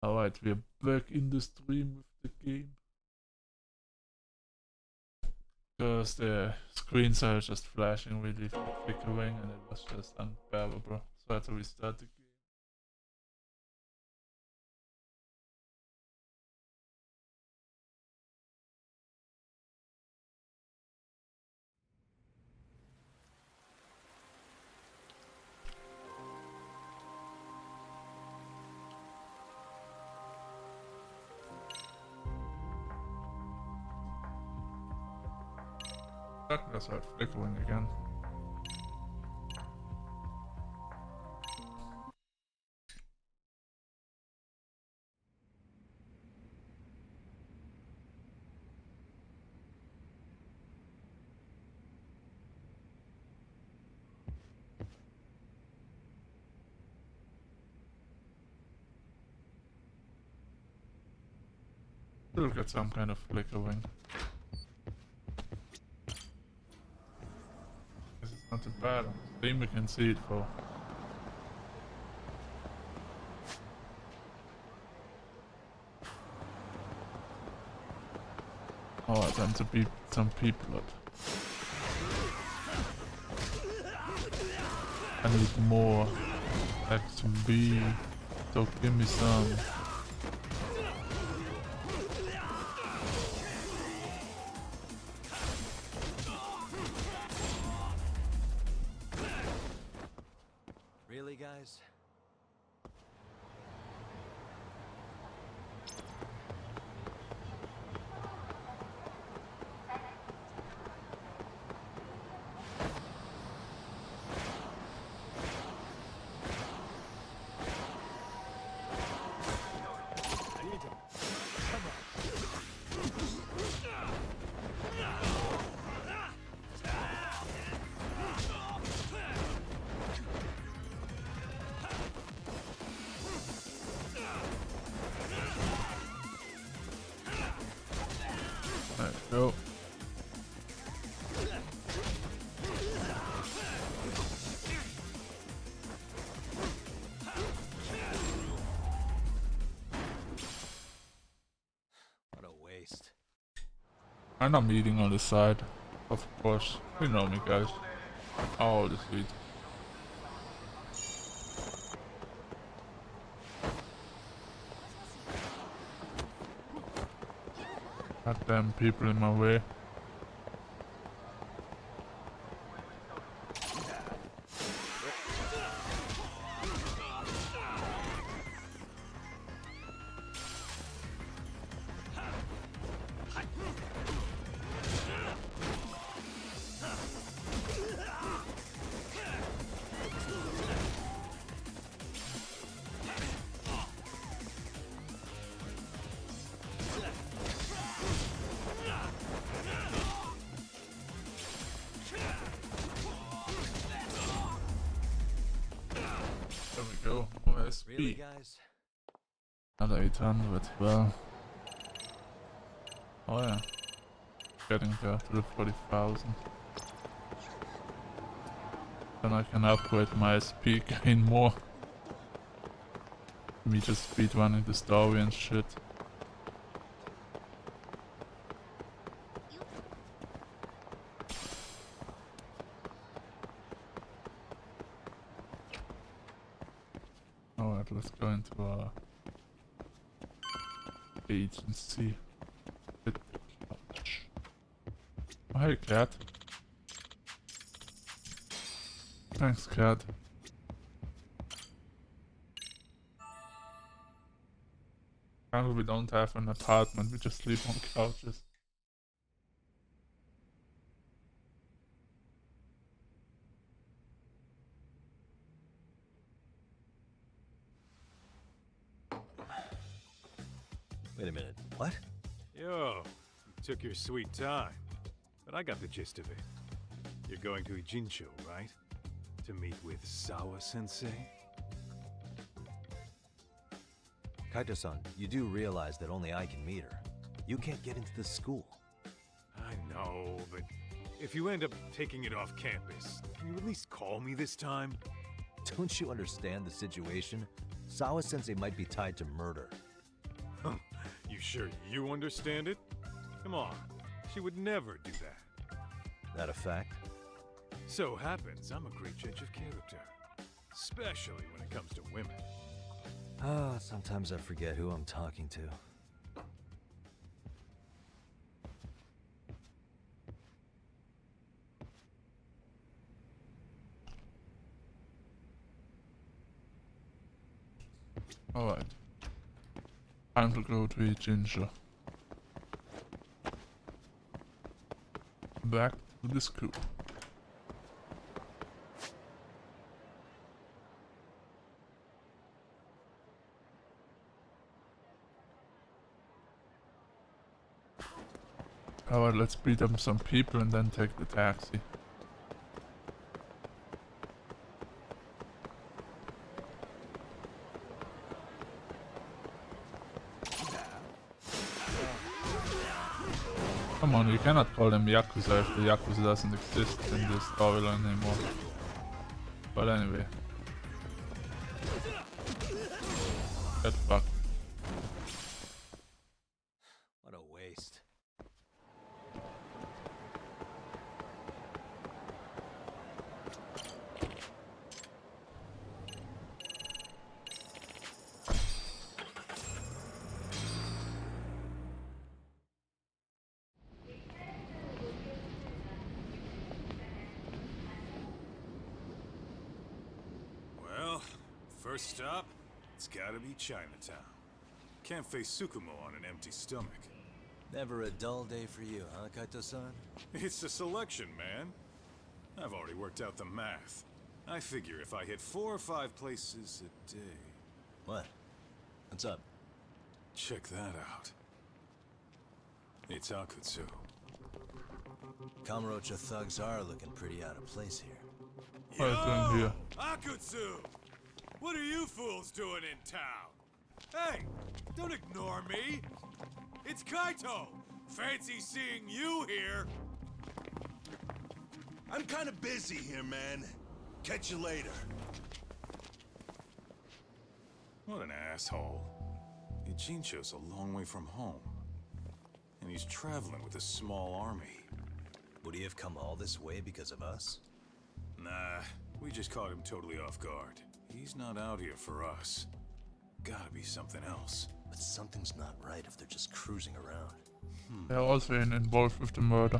Alright, we're back in the stream with the game. Because the screens are just flashing really flickering and it was just unbearable. So I had to restart the game. That started flickering again. Still get some kind of flickering. This is not too bad. On Steam we can see it for. Oh, time to beat some people up. I need more XP, so give me some. Really, guys? Let's go. What a waste. And I'm eating on the side. Of course. You know me, guys. Oh, the sweet. Goddamn people in my way. There we go. OSP. Really, guys? Another 800. Well. Oh yeah. Getting there to the 40,000. Then I can upgrade my SP, gain more. Me just speedrunning the story and shit. Alright, let's go into our agency. Hit the couch. Oh, hey cat. Thanks cat. Apparently we don't have an apartment, we just sleep on couches. Wait a minute. What? Yo, you took your sweet time, but I got the gist of it. You're going to Ijincho, right? To meet with Sawa-sensei? Kaito-san, you do realize that only I can meet her. You can't get into the school. I know, but if you end up taking it off campus, can you at least call me this time? Don't you understand the situation? Sawa-sensei might be tied to murder. You sure you understand it? Come on, she would never do that. That a fact? So happens I'm a great judge of character, especially when it comes to women. Ah, sometimes I forget who I'm talking to. Alright. Time to go to Ginger. Back to the school. Alright, let's beat up some people and then take the taxi. Come on, you cannot call them Yakuza if the Yakuza doesn't exist in this storyline anymore. But anyway. Get fucked. What a waste. Well, first stop, it's gotta be Chinatown. Can't face Tsukumo on an empty stomach. Never a dull day for you, huh, Kaito-san? It's a selection, man. I've already worked out the math. I figure if I hit 4 or 5 places a day... What? What's up? Check that out. It's Akutsu. Kamurocho thugs are looking pretty out of place here. What are you doing here? Akutsu! What are you fools doing in town? Hey, don't ignore me! It's Kaito! Fancy seeing you here! I'm kind of busy here, man. Catch you later. What an asshole. Ijincho's a long way from home. And he's traveling with a small army. Would he have come all this way because of us? Nah, we just caught him totally off guard. He's not out here for us. Gotta be something else. But something's not right if they're just cruising around. They're also involved with the murder.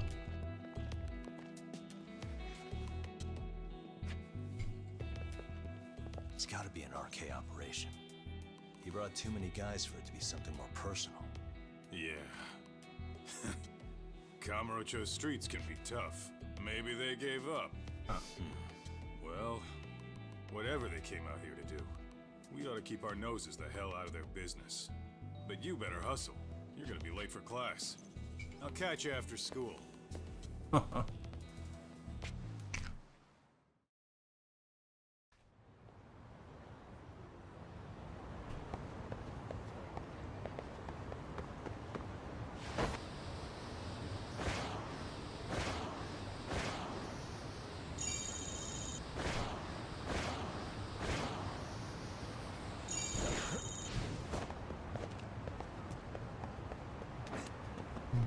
It's gotta be an RK operation. He brought too many guys for it to be something more personal. Yeah. Kamurocho streets can be tough. Maybe they gave up. Well, whatever they came out here to do, we ought to keep our noses the hell out of their business. But you better hustle. You're gonna be late for class. I'll catch you after school.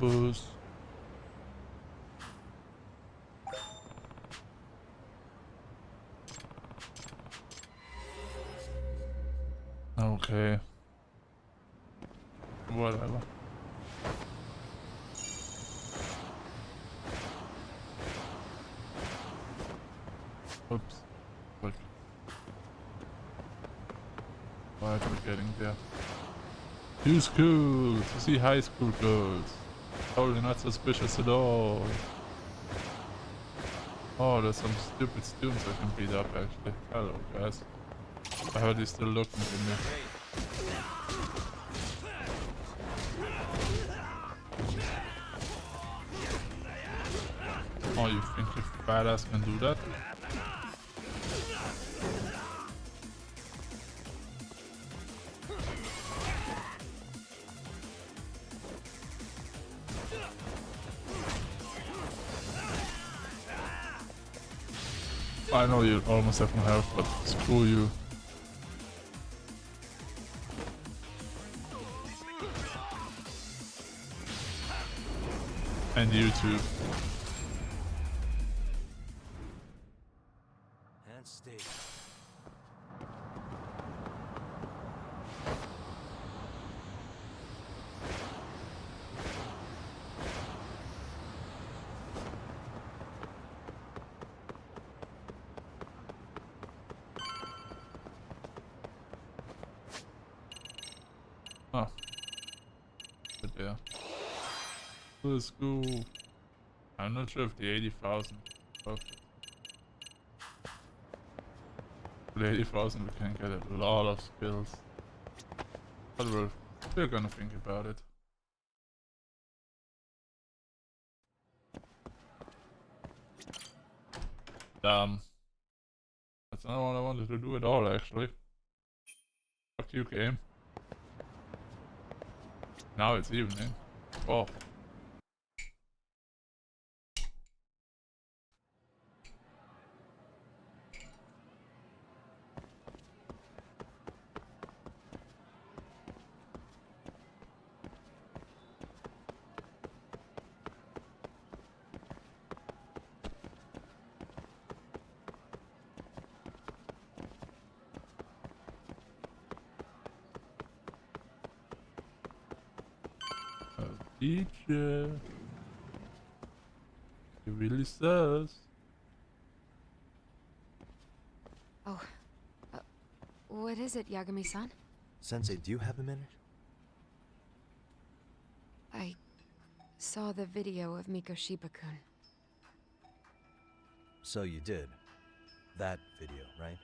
Booze. Okay. Whatever. Oops. What? Why are we getting there? Too cool to see high school girls. Totally not suspicious at all. Oh, there's some stupid students I can beat up actually. Hello guys. I heard he's still looking for me. Oh, you think your badass can do that? I know you almost have no health, but screw you. And YouTube. And stay. Oh. But yeah. Let's go. I'm not sure if the 80,000 worth it. For the 80,000 we can get a lot of skills. But we're gonna think about it. That's not what I wanted to do at all, actually. Fuck you, game. Now it's evening. Oh. Teacher. He really says. Oh. What is it, Yagami-san? Sensei, do you have a minute? I saw the video of Mikoshiba-kun. So you did. That video, right?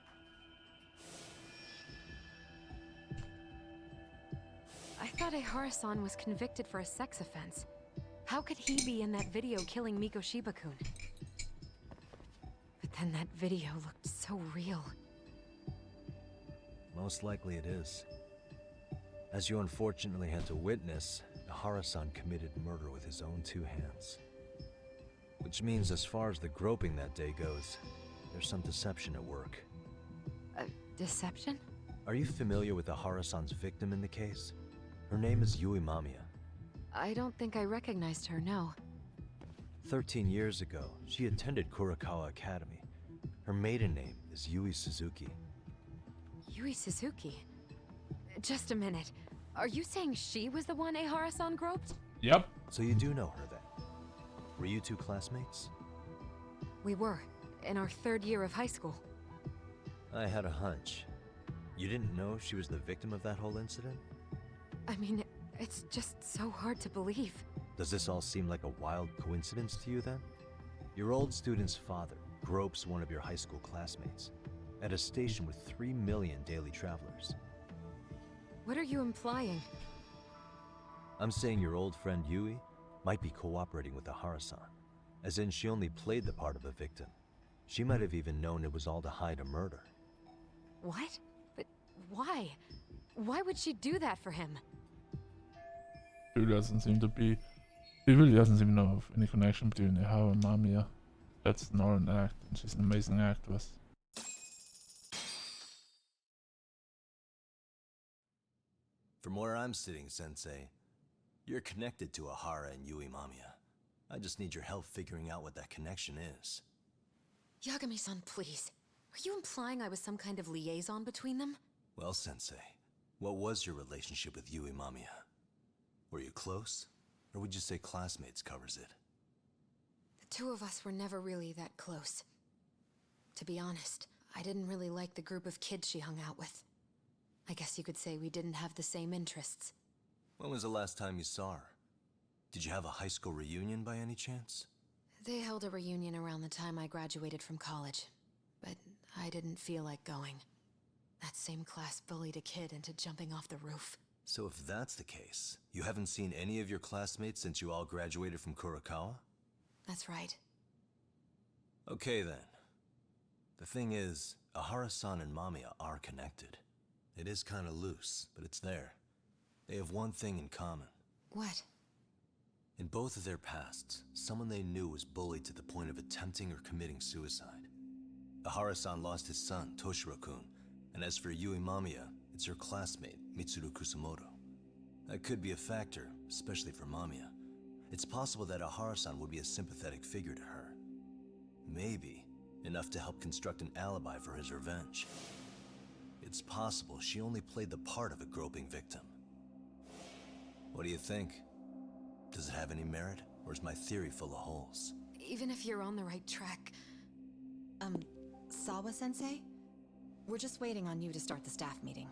I thought Ehara-san was convicted for a sex offense. How could he be in that video killing Mikoshiba-kun? But then that video looked so real. Most likely it is. As you unfortunately had to witness, Ehara-san committed murder with his own two hands. Which means as far as the groping that day goes, there's some deception at work. Deception? Are you familiar with Ehara-san's victim in the case? Her name is Yui Mamiya. I don't think I recognized her, no. 13 years ago, she attended Kurakawa Academy. Her maiden name is Yui Suzuki. Yui Suzuki? Just a minute. Are you saying she was the one Ehara-san groped? Yep. So you do know her then? Were you two classmates? We were, in our 3rd year of high school. I had a hunch. You didn't know she was the victim of that whole incident? I mean, it's just so hard to believe. Does this all seem like a wild coincidence to you then? Your old student's father gropes one of your high school classmates at a station with 3 million daily travelers. What are you implying? I'm saying your old friend Yui might be cooperating with Ehara-san, as in she only played the part of a victim. She might have even known it was all to hide a murder. What? But why? Why would she do that for him? He doesn't seem to be. He really doesn't seem to have any connection between Ehara and Mamiya. That's not an act, and she's an amazing actress. From where I'm sitting, Sensei, you're connected to Ehara and Yui Mamiya. I just need your help figuring out what that connection is. Yagami-san, please. Are you implying I was some kind of liaison between them? Well, Sensei, what was your relationship with Yui Mamiya? Were you close? Or would you say classmates covers it? The two of us were never really that close. To be honest, I didn't really like the group of kids she hung out with. I guess you could say we didn't have the same interests. When was the last time you saw her? Did you have a high school reunion by any chance? They held a reunion around the time I graduated from college, but I didn't feel like going. That same class bullied a kid into jumping off the roof. So if that's the case, you haven't seen any of your classmates since you all graduated from Kurakawa? That's right. Okay then. The thing is, Ehara-san and Mamiya are connected. It is kinda loose, but it's there. They have one thing in common. What? In both of their pasts, someone they knew was bullied to the point of attempting or committing suicide. Ehara-san lost his son, Toshiro-kun, and as for Yui Mamiya, it's her classmate, Mitsuru Kusamoto. That could be a factor, especially for Mamiya. It's possible that Ahara-san would be a sympathetic figure to her. Maybe enough to help construct an alibi for his revenge. It's possible she only played the part of a groping victim. What do you think? Does it have any merit, or is my theory full of holes? Even if you're on the right track... Sawa-sensei? We're just waiting on you to start the staff meeting.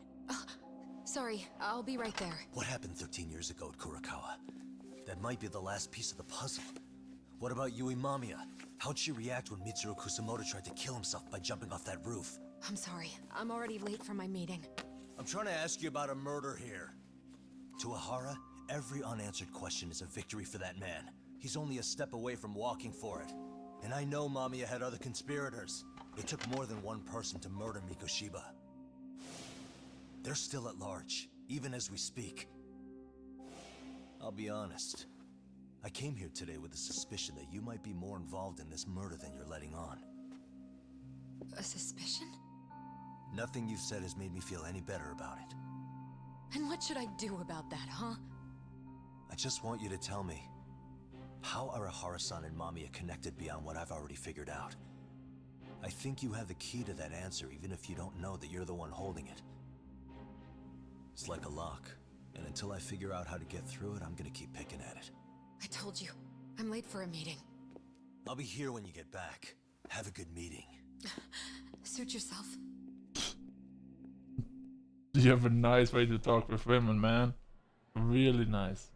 Sorry, I'll be right there. What happened 13 years ago at Kurakawa? That might be the last piece of the puzzle. What about Yui Mamiya? How'd she react when Mitsuru Kusamoto tried to kill himself by jumping off that roof? I'm sorry, I'm already late for my meeting. I'm trying to ask you about a murder here. To Ahara, every unanswered question is a victory for that man. He's only a step away from walking for it. And I know Mamiya had other conspirators. It took more than one person to murder Mikoshiba. They're still at large, even as we speak. I'll be honest. I came here today with the suspicion that you might be more involved in this murder than you're letting on. A suspicion? Nothing you've said has made me feel any better about it. And what should I do about that, huh? I just want you to tell me, how are Ahara-san and Mamiya connected beyond what I've already figured out? I think you have the key to that answer, even if you don't know that you're the one holding it. It's like a lock, and until I figure out how to get through it, I'm gonna keep picking at it. I told you, I'm late for a meeting. I'll be here when you get back. Have a good meeting. Suit yourself. You have a nice way to talk with women, man. Really nice.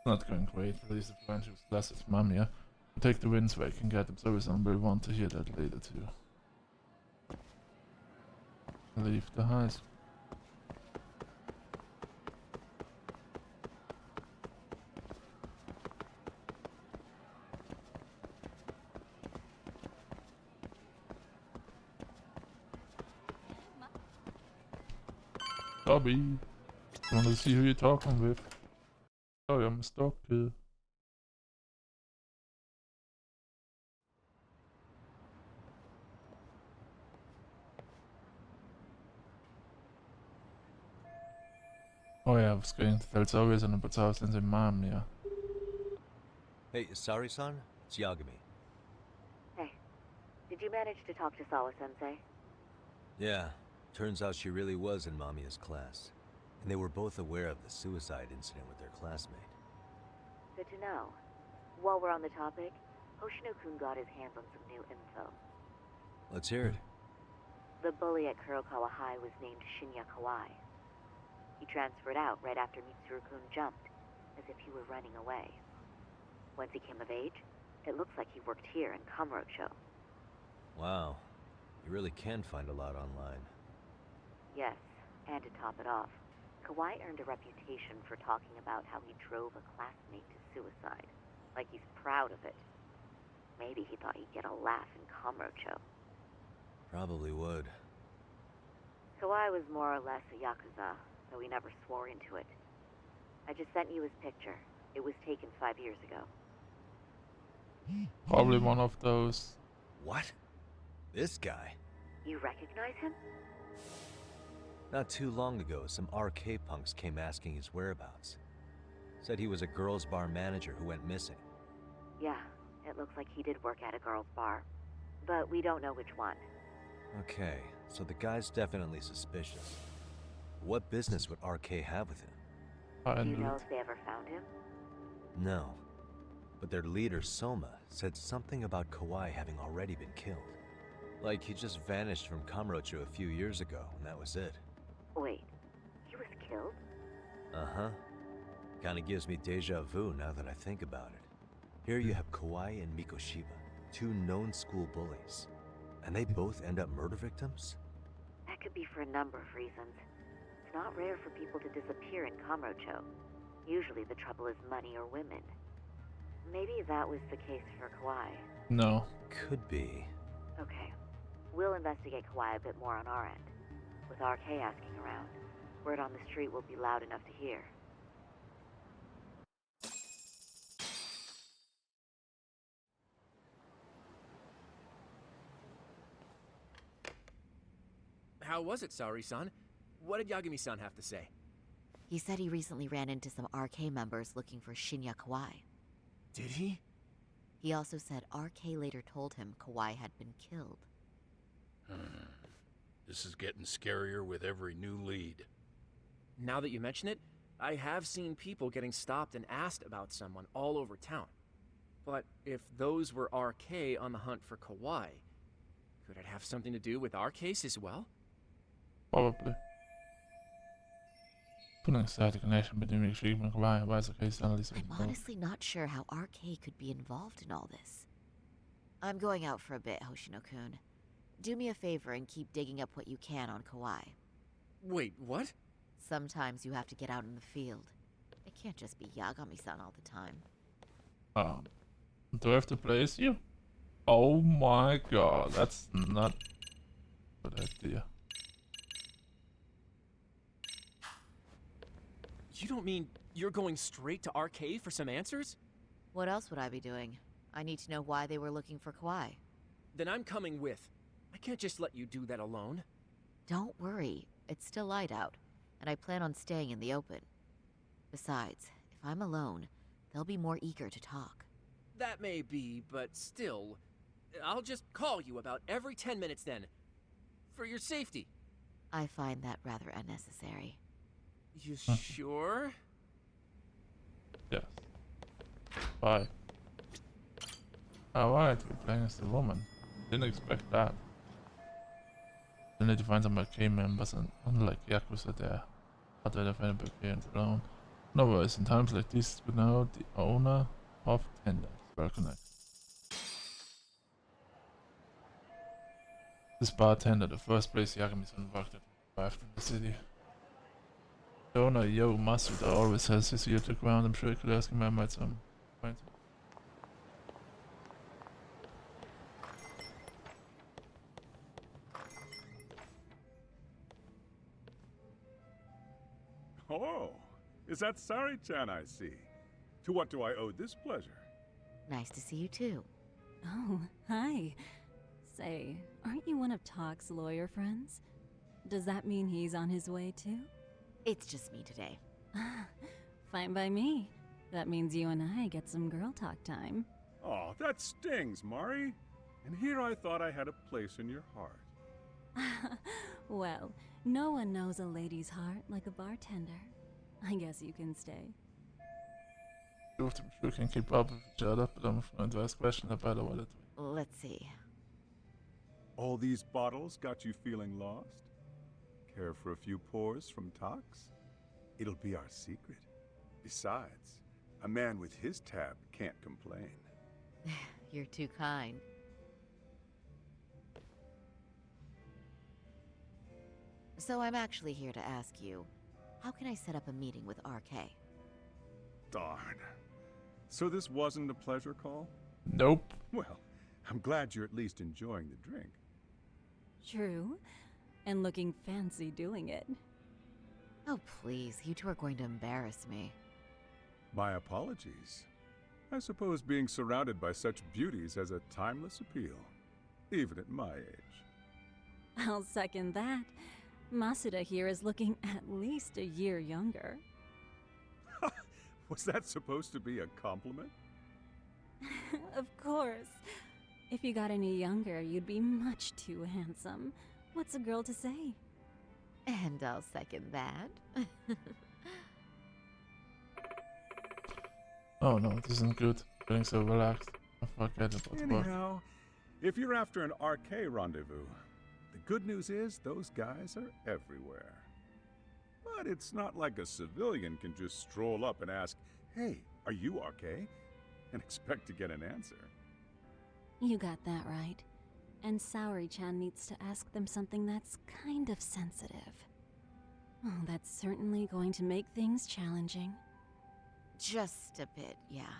Not going great, release the friendship with Glass's Mamiya. Take the wins back and get them, so we'll want to hear that later too. Leave the high school. Bobby, want to see who you're talking with. Sorry, I'm stuck here. Oh yeah, I was going to tell Zoe and about Sawa-sensei mom, yeah. Hey, Sari-san? It's Yagami. Hey, did you manage to talk to Sawa-sensei? Yeah, turns out she really was in Mamiya's class. And they were both aware of the suicide incident with their classmate. Good to know. While we're on the topic, Hoshino-kun got his hands on some new info. Let's hear it. The bully at Kurokawa High was named Shinya Kawai. He transferred out right after Mitsuru-kun jumped, as if he were running away. Once he came of age, it looks like he worked here in Kamurocho. Wow, you really can find a lot online. Yes, and to top it off, Kawai earned a reputation for talking about how he drove a classmate to suicide, like he's proud of it. Maybe he thought he'd get a laugh in Kamurocho. Probably would. Kawai was more or less a Yakuza, though he never swore into it. I just sent you his picture. It was taken 5 years ago. Probably one of those. What? This guy? You recognize him? Not too long ago, some RK punks came asking his whereabouts. Said he was a girls' bar manager who went missing. Yeah, it looks like he did work at a girls' bar. But we don't know which one. Okay, so the guy's definitely suspicious. What business would RK have with him? Do you know if they ever found him? No. But their leader, Soma, said something about Kawai having already been killed. Like he just vanished from Kamurocho a few years ago, and that was it. Wait, he was killed? Uh-huh. Kinda gives me deja vu now that I think about it. Here you have Kawai and Mikoshiba, two known school bullies. And they both end up murder victims? That could be for a number of reasons. It's not rare for people to disappear in Kamurocho. Usually the trouble is money or women. Maybe that was the case for Kawai. No. Could be. Okay. We'll investigate Kawai a bit more on our end. With RK asking around, word on the street will be loud enough to hear. How was it, Saori-san? What did Yagami-san have to say? He said he recently ran into some RK members looking for Shinya Kawai. Did he? He also said RK later told him Kawai had been killed. This is getting scarier with every new lead. Now that you mention it, I have seen people getting stopped and asked about someone all over town. But if those were RK on the hunt for Kawai, could it have something to do with our case as well? Probably. Putting aside the connection between Retrieve and Kawhi, why is the case suddenly so I'm involved? honestly not sure how RK could be involved in all this. I'm going out for a bit, Hoshino-kun. Do me a favor and keep digging up what you can on Kawhi. Wait, what? Sometimes you have to get out in the field. It can't just be Yagami-san all the time. Do I have to place you? Oh my god, that's not a good idea. You don't mean you're going straight to RK for some answers? What else would I be doing? I need to know why they were looking for Kawhi. Then I'm coming with. I can't just let you do that alone. Don't worry, it's still light out, and I plan on staying in the open. Besides, if I'm alone, they'll be more eager to talk. That may be, but still, I'll just call you about every 10 minutes then. For your safety. I find that rather unnecessary. You sure? Yes. Bye. Alright, we're playing as the woman. Didn't expect that. Still need to find some arcade members, and unlike Yakuza there, how to defend a parents alone. No worries, in times like this, we know the owner of Tender is well connected. This bartender, the first place Yagami-san worked at, arrived in the city. The owner, Yo Masuda, always has his ear to the ground. I'm sure you could ask him, I might some point. Oh, is that Sari-chan I see? To what do I owe this pleasure? Nice to see you too. Oh, hi. Say, aren't you one of Talk's lawyer friends? Does that mean he's on his way too? It's just me today. Fine by me. That means you and I get some girl talk time. Oh, that stings, Mari. And here I thought I had a place in your heart. Well, no one knows a lady's heart like a bartender. I guess you can stay. Two of them sure can keep up with each other, but I'm going to ask questions about it while it. Let's see. All these bottles got you feeling lost? Care for a few pours from Tox? It'll be our secret. Besides, a man with his tab can't complain. You're too kind. So I'm actually here to ask you, how can I set up a meeting with RK? Darn. So this wasn't a pleasure call? Nope. Well, I'm glad you're at least enjoying the drink. True. And looking fancy doing it. Oh please, you two are going to embarrass me. My apologies. I suppose being surrounded by such beauties has a timeless appeal, even at my age. I'll second that. Masuda here is looking at least a year younger. Was that supposed to be a compliment? Of course. If you got any younger, you'd be much too handsome. What's a girl to say? And I'll second that. Oh no, this isn't good. Feeling so relaxed. I forget about work. Anyhow, if you're after an RK rendezvous, the good news is those guys are everywhere. But it's not like a civilian can just stroll up and ask, "Hey, are you RK?" and expect to get an answer. You got that right. And Saori-chan needs to ask them something that's kind of sensitive. Oh, that's certainly going to make things challenging. Just a bit, yeah.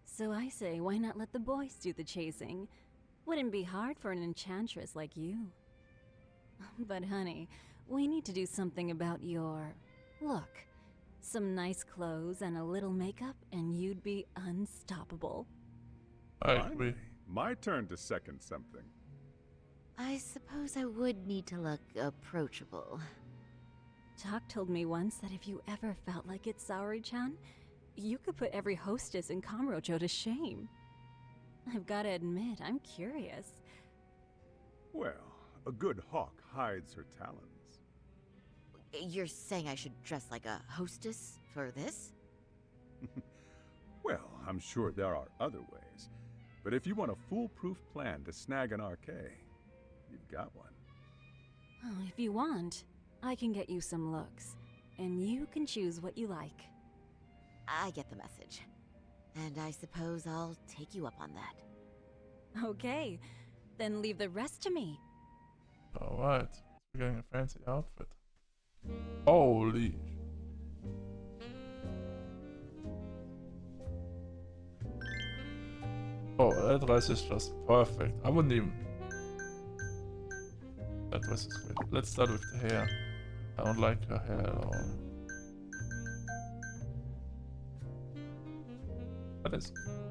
So I say, why not let the boys do the chasing? Wouldn't be hard for an enchantress like you. But honey, we need to do something about your look. Some nice clothes and a little makeup, and you'd be unstoppable. I agree. Finally, my turn to second something. I suppose I would need to look approachable. Talk told me once that if you ever felt like it, Saori-chan, you could put every hostess in Kamurocho to shame. I've gotta admit, I'm curious. Well, a good hawk hides her talons. You're saying I should dress like a hostess for this? Well, I'm sure there are other ways. But if you want a foolproof plan to snag an RK, you've got one. Oh, if you want, I can get you some looks, and you can choose what you like. I get the message. And I suppose I'll take you up on that. Okay, then leave the rest to me. Alright, we're getting a fancy outfit. Holy. Oh, that dress is just perfect. I wouldn't even. That dress is great. Let's start with the hair. I don't like her hair at all. That is great.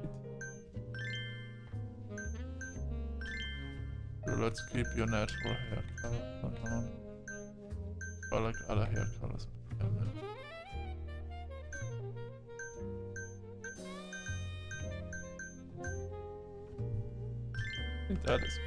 So let's keep your natural hair color on. I like other hair colors. I think that is.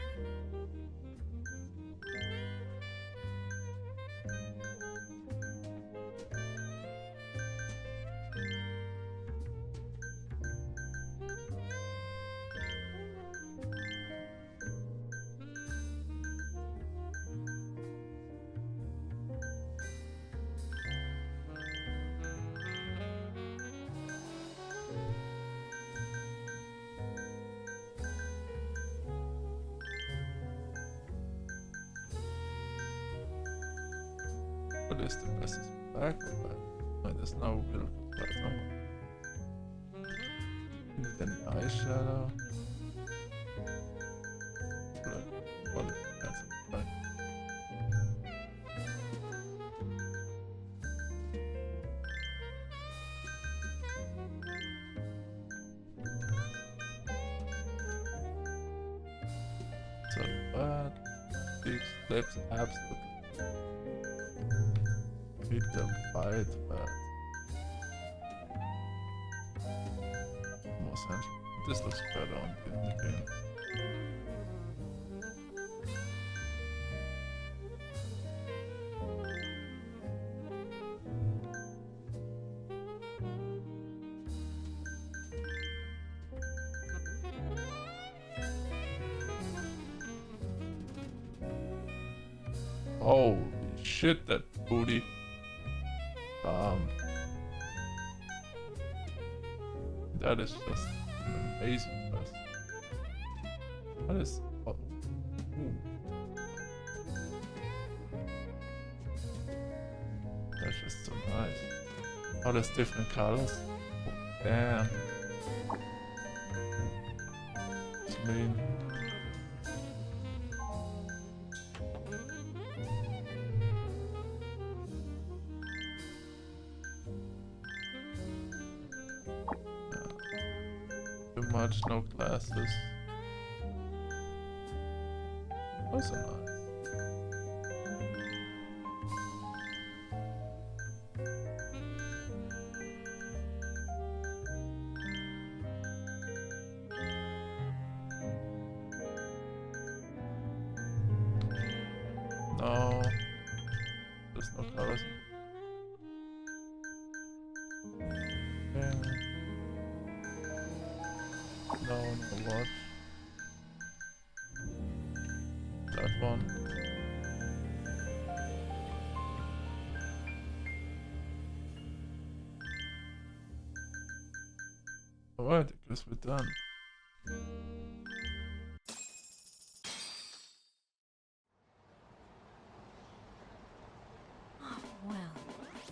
What is the best? Is black or black? No, there's no real black number. Need any eyeshadow? Black. What if that's black? So bad. These lips absolutely. Need them fight, but more sense. This looks better on the game. Holy shit, that booty. That is just an amazing dress. That is. Oh, ooh. That's just so nice. Oh, there's different colors. Oh, damn. It's mean. Much, no glasses. Also nice. No, there's no colors. Okay. No, no watch. That one. Alright, I guess we're done. Oh, well,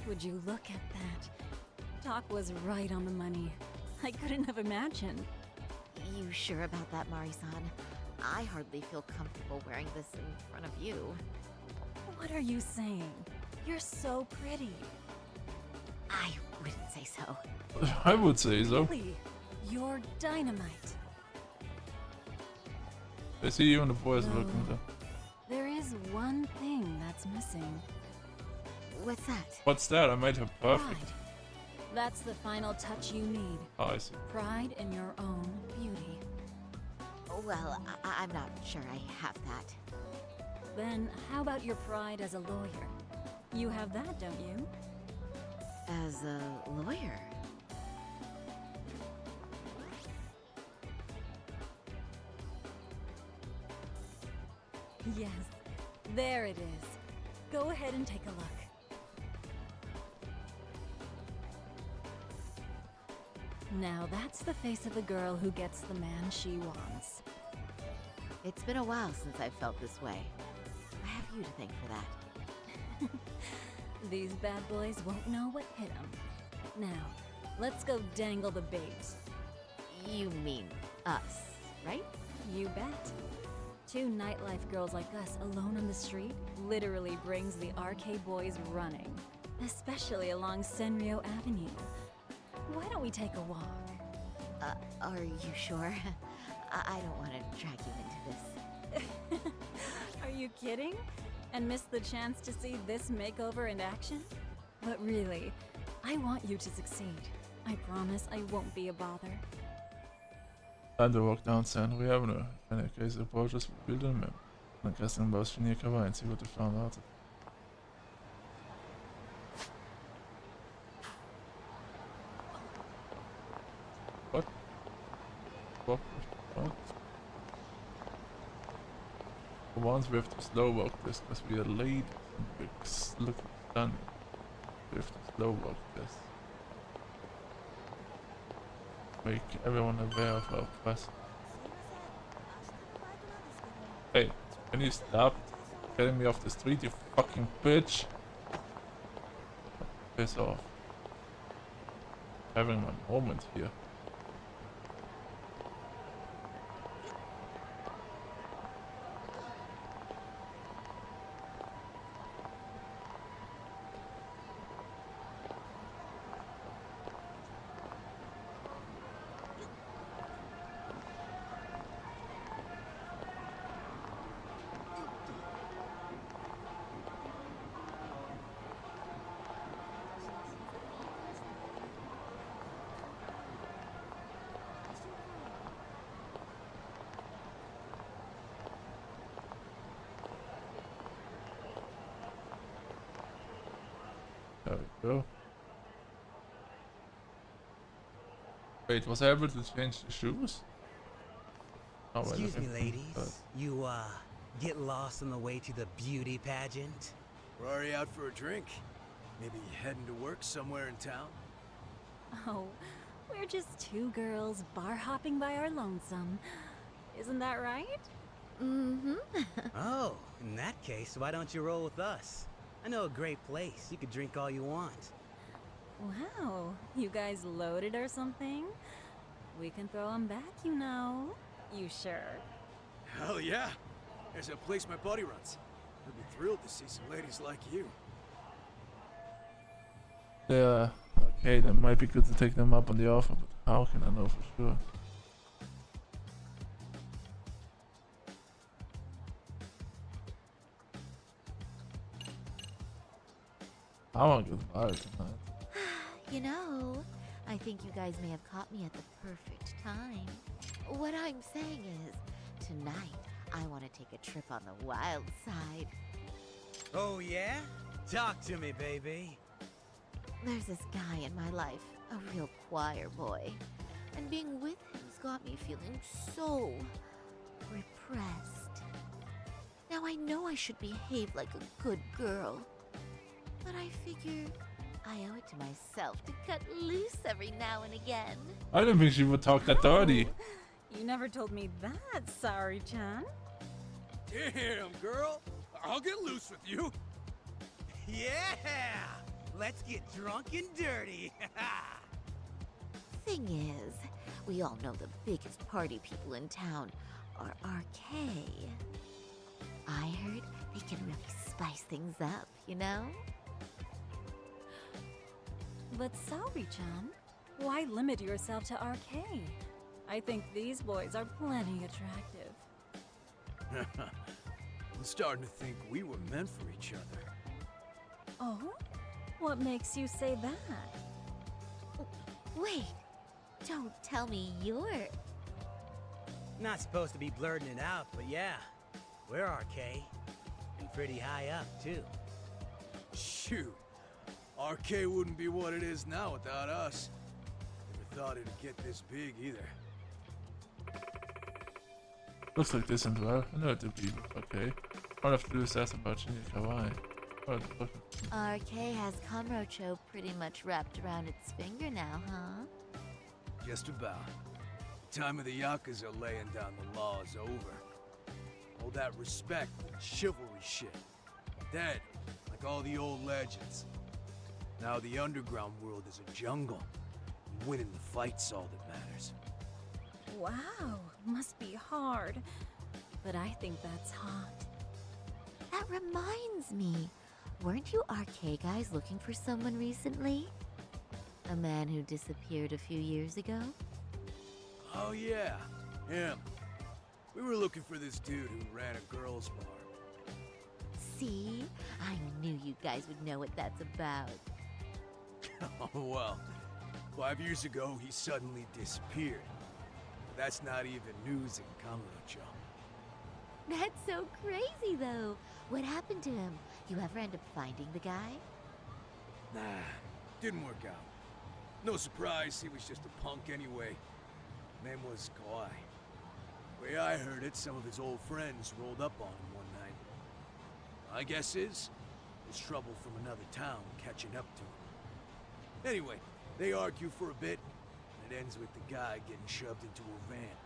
would you look at that? Talk was right on the money. I couldn't have imagined. You sure about that, Mari-san? I hardly feel comfortable wearing this in front of you. What are you saying? You're so pretty. I wouldn't say so. I would say so. Really? You're dynamite. I see you and the boys looking there. There is one thing that's missing. What's that? What's that? I made her perfect. Pride. That's the final touch you need. Oh, I see. Pride in your own beauty. Well, I'm not sure I have that. Then how about your pride as a lawyer? You have that, don't you? As a lawyer? Yes, there it is. Go ahead and take a look. Now that's the face of a girl who gets the man she wants. It's been a while since I've felt this way. I have you to thank for that. These bad boys won't know what hit them. Now, let's go dangle the bait. You mean us, right? You bet. Two nightlife girls like us alone on the street literally brings the RK boys running. Especially along Senryo Avenue. Why don't we take a walk? Are you sure? I don't want to drag you into this. Are you kidding? And miss the chance to see this makeover in action? But really, I want you to succeed. I promise I won't be a bother. Time to walk down Senryo Avenue. When a case approaches, we build a map. And Kristen bows Shinya Kawaii and see what they found out. What? What? For once we have to slow walk this because we are late and we look done. We have to slow walk this. Make everyone aware of our presence. Hey, can you stop getting me off the street, you fucking bitch? Piss off. Having my moment here. There we go. Wait, was I able to change the shoes? Oh, wait, Excuse me, okay. ladies. You, get lost on the way to the beauty pageant? We're already out for a drink. Maybe heading to work somewhere in town? Oh, we're just two girls bar hopping by our lonesome. Isn't that right? Mm-hmm. Oh, in that case, why don't you roll with us? I know a great place. You could drink all you want. Wow, you guys loaded or something? We can throw them back, you know. You sure? Hell yeah! There's a place my buddy runs. I'd be thrilled to see some ladies like you. Yeah, okay, that might be good to take them up on the offer, but how can I know for sure? I want a good vibe tonight. You know, I think you guys may have caught me at the perfect time. What I'm saying is, tonight, I want to take a trip on the wild side. Oh, yeah? Talk to me, baby. There's this guy in my life, a real choir boy. And being with him's got me feeling so repressed. Now I know I should behave like a good girl. But I figure I owe it to myself to cut loose every now and again. I didn't think she would talk that dirty. You never told me that, Sari-chan. Damn, girl. I'll get loose with you. Yeah! Let's get drunk and dirty. Thing is, we all know the biggest party people in town are RK. I heard they can really spice things up, you know? But Sari-chan, why limit yourself to RK? I think these boys are plenty attractive. I'm starting to think we were meant for each other. Oh? What makes you say that? Wait, don't tell me you're... Not supposed to be blurting it out, but yeah. We're RK. And pretty high up, too. Shoot. RK wouldn't be what it is now without us. Never thought it'd get this big either. Looks like this and well. I know it would be okay. All I have to do is ask about Shinji Kawai. What the fuck? RK has Kamurocho pretty much wrapped around its finger now, huh? Just about. The time of the Yakuza laying down the law is over. All that respect and chivalry shit. Dead, like all the old legends. Now the underground world is a jungle. And winning the fight's all that matters. Wow, must be hard. But I think that's hot. That reminds me. Weren't you RK guys looking for someone recently? A man who disappeared a few years ago? Oh yeah, him. We were looking for this dude who ran a girls' bar. See? I knew you guys would know what that's about. Oh well. 5 years ago, he suddenly disappeared. That's not even news in Kamurocho. That's so crazy, though. What happened to him? You ever end up finding the guy? Nah, didn't work out. No surprise, he was just a punk anyway. Name was Kawai. Way I heard it, some of his old friends rolled up on him one night. My guess is, there's trouble from another town catching up to him. Anyway, they argue for a bit, and it ends with the guy getting shoved into a van.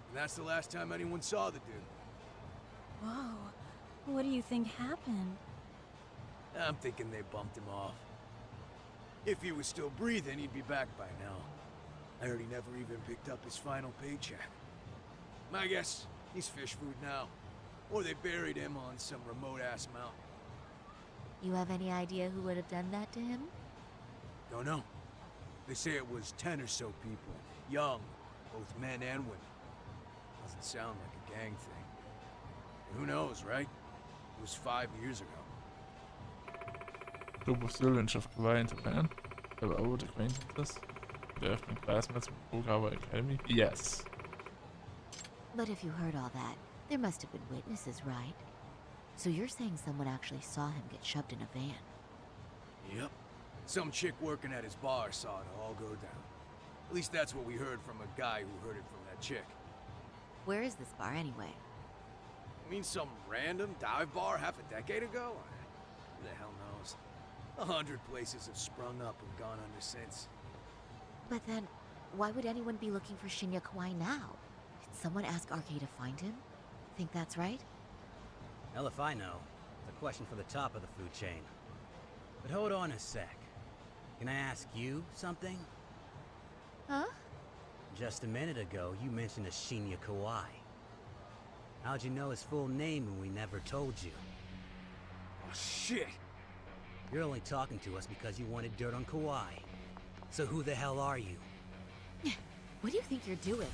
And that's the last time anyone saw the dude. Whoa, what do you think happened? I'm thinking they bumped him off. If he was still breathing, he'd be back by now. I heard he never even picked up his final paycheck. My guess, he's fish food now. Or they buried him on some remote-ass mountain. You have any idea who would have done that to him? Don't know. They say it was 10 or so people. Young, both men and women. Doesn't sound like a gang thing. Who knows, right? It was 5 years ago. Group of students of Kawai in Japan. They were old acquaintances. They have been classmates from Fukawa Academy. Yes. But if you heard all that, there must have been witnesses, right? So you're saying someone actually saw him get shoved in a van? Yep. Some chick working at his bar saw it all go down. At least that's what we heard from a guy who heard it from that chick. Where is this bar anyway? You mean some random dive bar half a decade ago? Who the hell knows? 100 places have sprung up and gone under since. But then, why would anyone be looking for Shinya Kawai now? Did someone ask RK to find him? Think that's right? Hell if I know. It's a question for the top of the food chain. But hold on a sec. Can I ask you something? Huh? Just a minute ago, you mentioned a Shinya Kawai. How'd you know his full name when we never told you? Oh, shit! You're only talking to us because you wanted dirt on Kawai. So who the hell are you? What do you think you're doing?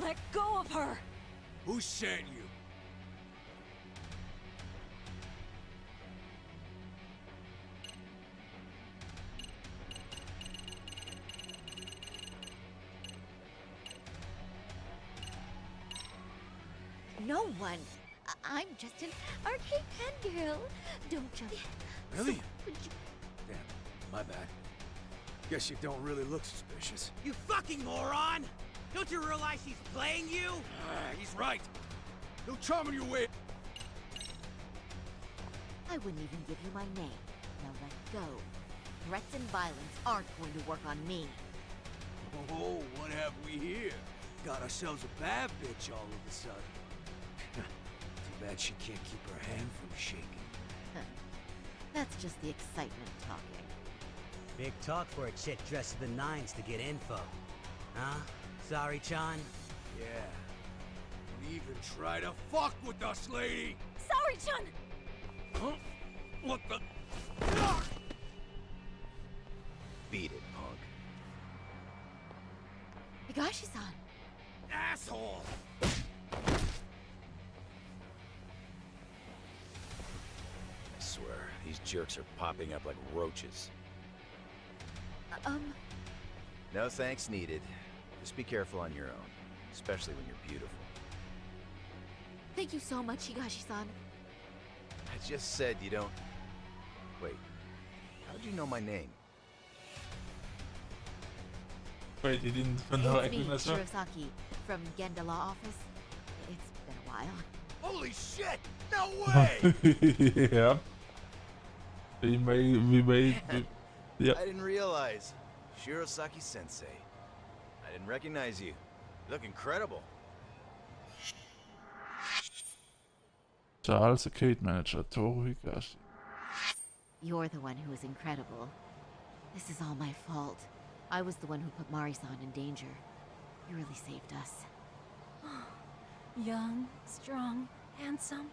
Let go of her! Who sent you? No one. I'm just an arcade pen girl. Don't jump. Really? Damn, my bad. Guess you don't really look suspicious. You fucking moron! Don't you realize he's playing you? He's right. No charming your way. I wouldn't even give you my name. Now let go. Threats and violence aren't going to work on me. Oh, what have we here? Got ourselves a bad bitch all of a sudden. Too bad she can't keep her hand from shaking. That's just the excitement talking. Big talk for a chick dressed to the nines to get info. Huh? Sorry, Chan? Yeah. Don't even try to fuck with us, lady! Sorry, Chun! Huh? What the? Beat it, punk. Higashi-san! Asshole! I swear, these jerks are popping up like roaches. Um... No thanks needed. Just be careful on your own, especially when you're beautiful. Thank you so much, Higashi-san. I just said you don't... Wait, how'd you know my name? Wait, you didn't It's me, recognize her? Shirosaki, from Genda Law Office. It's been a while. Holy shit! No way! Yeah. We made, yeah. I didn't realize. Shirosaki-sensei. I didn't recognize you. You look incredible. Charles, Arcade Manager, Toru Higashi. You're the one who is incredible. This is all my fault. I was the one who put Mari-san in danger. You really saved us. Young, strong, handsome.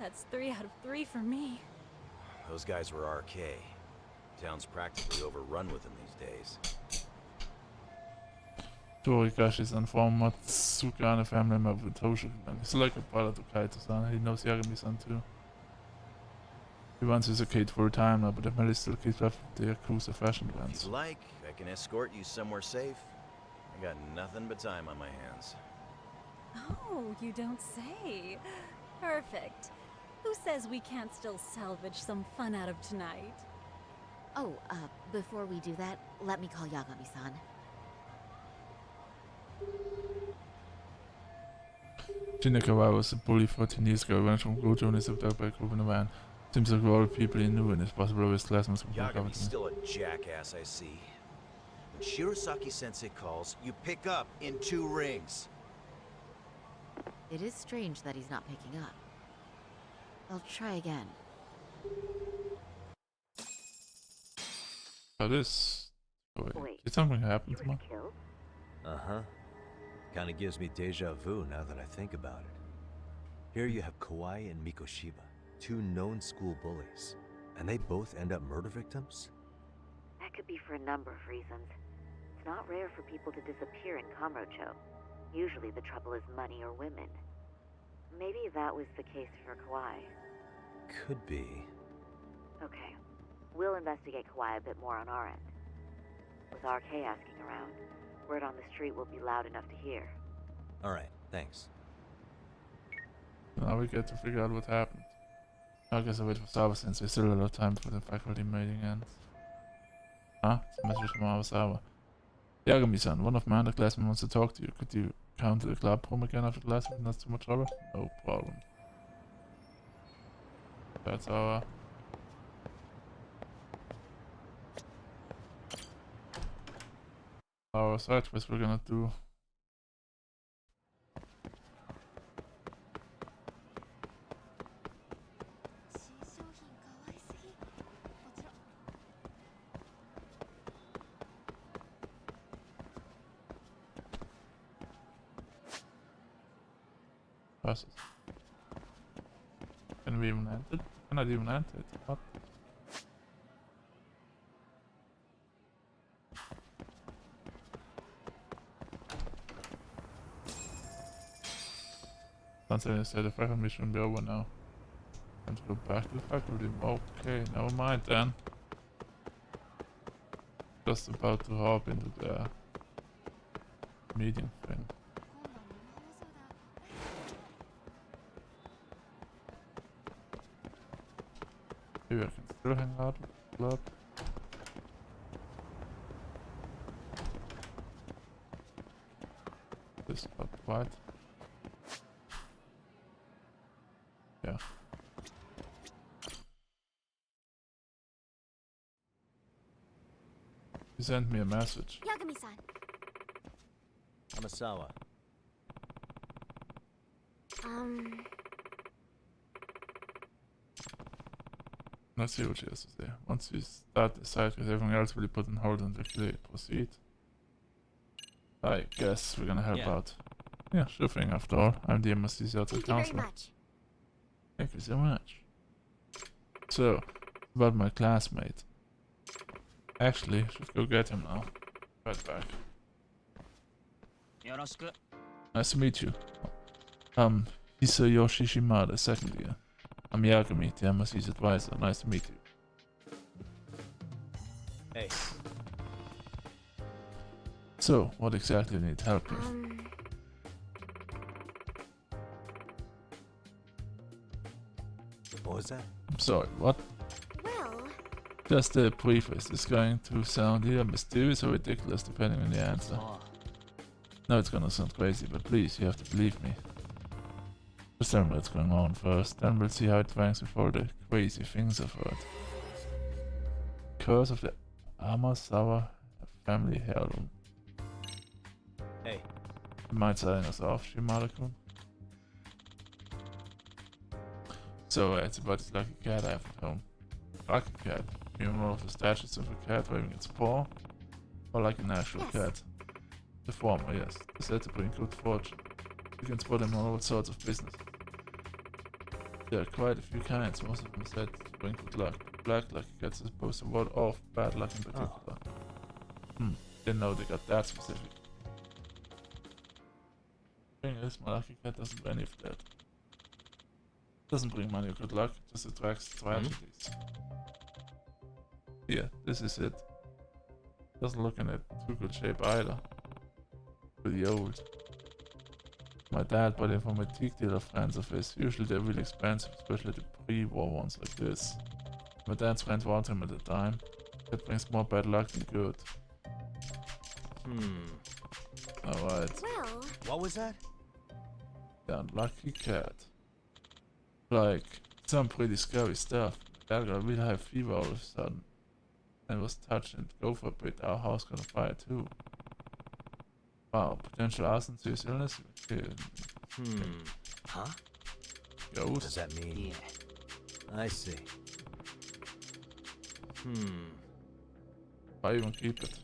That's 3 out of 3 for me. Those guys were RK. Town's practically overrun with them these days. Toru Higashi is a former Tsukane family member with Toshi. He's like a brother to Kaito-san. He knows Yagami-san too. He wants his arcade full time now, but Emily still keeps up with the Yakuza fashion If trends. you'd like, I can escort you somewhere safe. I got nothing but time on my hands. Oh, you don't say. Perfect. Who says we can't still salvage some fun out of tonight? Oh, before we do that, let me call Yagami-san. Shinakawa was a bully 14 years ago, went from Gojo and is attacked by a group in a van. Seems like all the people he knew and it's possible his classmates would come Yagami's still a jackass, I see. When Shirosaki-sensei calls, you pick up in 2 rings. It is strange that he's not picking up. I'll try again. Oh, this... Wait, did something happen to me? Killed? Uh-huh. Kinda gives me deja vu now that I think about it. Here you have Kawai and Mikoshiba, 2 known school bullies. And they both end up murder victims? That could be for a number of reasons. It's not rare for people to disappear in Kamurocho. Usually the trouble is money or women. Maybe that was the case for Kawai. Could be. Okay. We'll investigate Kawai a bit more on our end. With RK asking around, word on the street will be loud enough to hear. Alright, thanks. Now we get to figure out what happened. I guess I wait for Sawa since there's still a lot of time before the faculty meeting ends. Huh? It's a message from Awasawa. Yagami-san, one of my underclassmen wants to talk to you. Could you come to the club room again after class with not too much trouble? No problem. That's our side quest we're gonna do. Passes. Can we even enter it? Cannot even enter it. What? Sunset said the faculty mission will be over now. Time to go back to the faculty. Okay, never mind then. Just about to hop into the meeting thing. Maybe I can still hang out with the club. This is not quite. Yeah. He sent me a message. Yagami-san. Amasawa. Let's see what she has to say. Once you start the site with everything else will be put on hold until they proceed. I guess we're gonna help out. Yeah, sure thing after all. I'm the MSC's outside Thank you very counselor. much. Thank you so much. So, about my classmate. Actually, should go get him now. Right back. Nice to meet you. Hisayoshi Shimada, second year. I'm Yagami, the MSC's advisor. Nice to meet you. So, what exactly do you need help with? What was that? I'm sorry, what? Well, Just the preface is going to sound either mysterious or ridiculous depending on the answer. No, it's gonna sound crazy, but please, you have to believe me. Just tell me what's going on first, then we'll see how it ranks with all the crazy things I've heard. Curse of the Amasawa family heirloom. Hey. You mind signing us off, Shimada-kun? So, it's about this lucky cat I have at home. Lucky cat. You remember of the statues of a cat waving its paw? Or like an actual cat? The former, yes. They're said to bring good fortune. You can spot them on all sorts of business. There are quite a few kinds, most of them said to bring good luck. Black lucky cats are supposed to ward off bad luck in particular. Didn't know they got that specific. The thing is, my lucky cat doesn't do any of that. Doesn't bring money or good luck, just attracts tragedies. Yeah, this is it. Doesn't look in a too good shape either. Pretty old. My dad bought it from antique dealer friends of his. Usually they're really expensive, especially the pre-war ones like this. My dad's friends wanted him at the time. That brings more bad luck than good. Alright. well, What was that? The unlucky cat. Like, some pretty scary stuff. Dad got a really high fever all of a sudden. And was touched and go for a bit. Our house got on fire too. Wow, potential arson, serious illness? Huh? Ghost? What does that mean? I see. Why even keep it?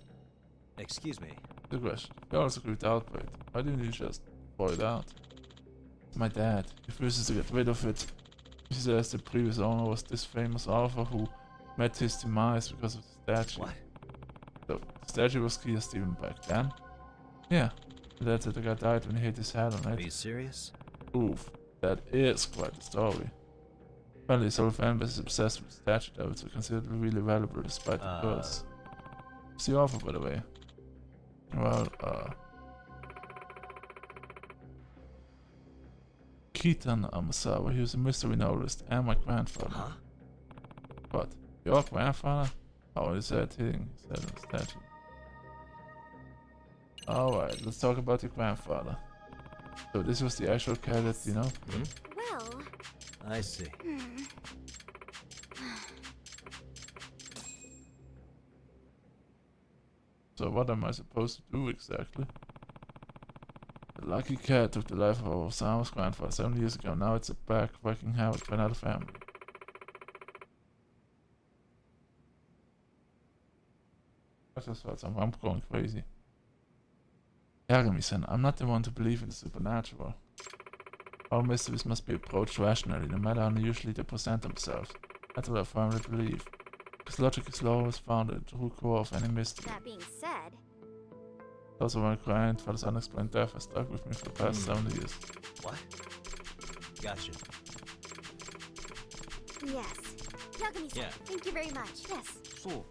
Excuse me. Good question. He also grieved outbreak. Why didn't you just throw it out? It's my dad. He refuses to get rid of it. He says the previous owner was this famous author who met his demise because of the statue. What? So, the statue was killed even back then? Yeah. Dad said the guy died when he hit his head on it. Are you serious? Oof. That is quite the story. Apparently his whole family is obsessed with the statue though, it's considered really valuable despite the curse. What's the offer, by the way? Well, Keaton Amasawa, he was a mystery novelist and my grandfather. Huh? What? Your grandfather? How is that thing? He said on the statue. Alright, let's talk about your grandfather. So this was the actual cat that, you know? well, I see. So what am I supposed to do exactly? The lucky cat took the life of our Osamu's grandfather 7 years ago. Now it's back wreaking havoc for another family. I just thought I'm going crazy. Yagami-san, I'm not the one to believe in the supernatural. All mysteries must be approached rationally, no matter how unusually they present themselves. That's what I firmly believe. Because logic is always found at the root core of any mystery. that being said, Also, my grandfather's unexplained death has stuck with me for the past 7 years. What? Gotcha. yes. Yagami-san, Yeah. thank you very much. Yes. So,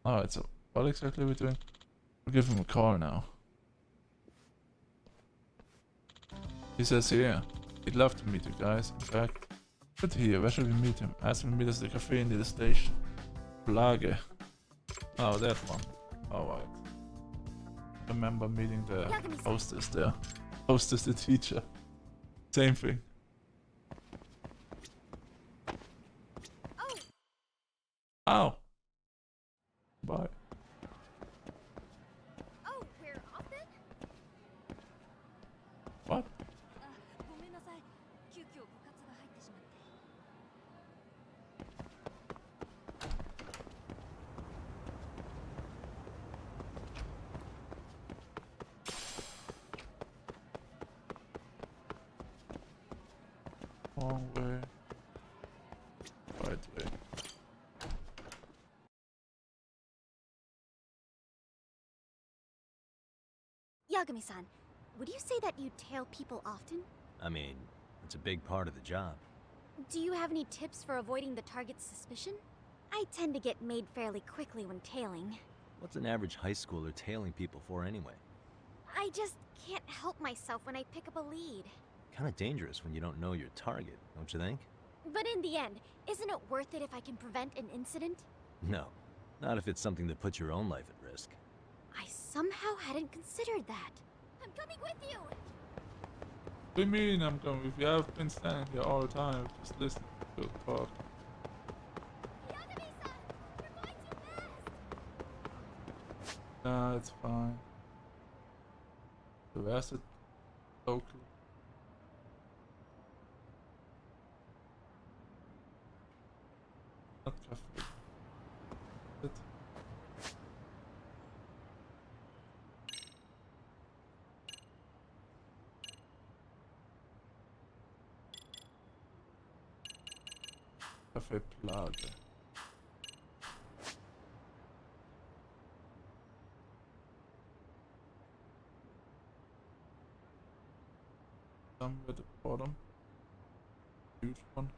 Alright, so what exactly are we doing? We'll give him a call now. He says here, he'd love to meet you guys. In fact, good here, where should we meet him? Ask him to meet us at the cafe near the station. Blage. Oh, that one. Alright. Remember meeting the hostess there. Hostess the teacher. Same thing. Ow! Bye. Oh, we're off then? What? ごめんなさい。急遽部活が入ってしまって。Wrong way. Right way. Yagami-san, would you say that you tail people often? I mean, it's a big part of the job. Do you have any tips for avoiding the target's suspicion? I tend to get made fairly quickly when tailing. What's an average high schooler tailing people for anyway? I just can't help myself when I pick up a lead. Kinda dangerous when you don't know your target, don't you think? But in the end, isn't it worth it if I can prevent an incident? No. Not if it's something that puts your own life at risk. I somehow hadn't considered that. I'm coming with you! What do you mean I'm going with you? I've been standing here all the time, just listening to you talk. Nah, it's fine. The rest is local. Not cafe. It. Cafe Plaza. Some at the bottom. Huge one.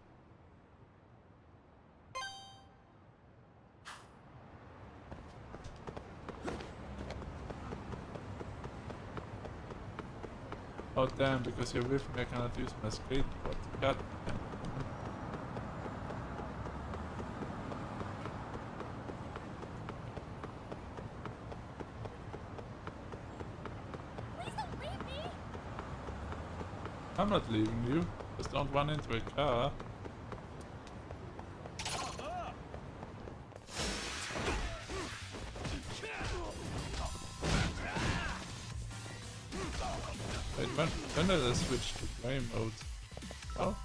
Oh damn, because you're with me I cannot use my skateboard. God damn. Please don't leave me! I'm not leaving you. Just don't run into a car. Wait, when did I switch to game mode? Oh?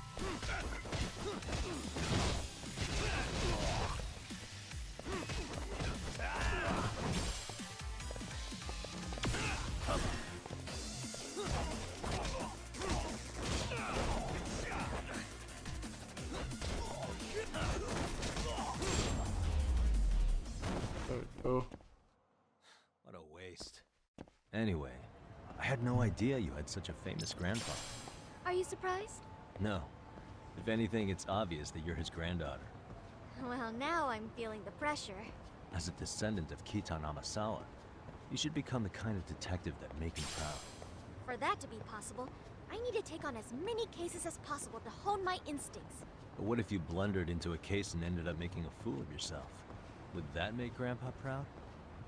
There we go. What a waste. Anyway, I had no idea you had such a famous grandfather. Are you surprised? No. If anything, it's obvious that you're his granddaughter. Well, now I'm feeling the pressure. As a descendant of Kitan Amasawa, you should become the kind of detective that make him proud. For that to be possible, I need to take on as many cases as possible to hone my instincts. But what if you blundered into a case and ended up making a fool of yourself? Would that make Grandpa proud?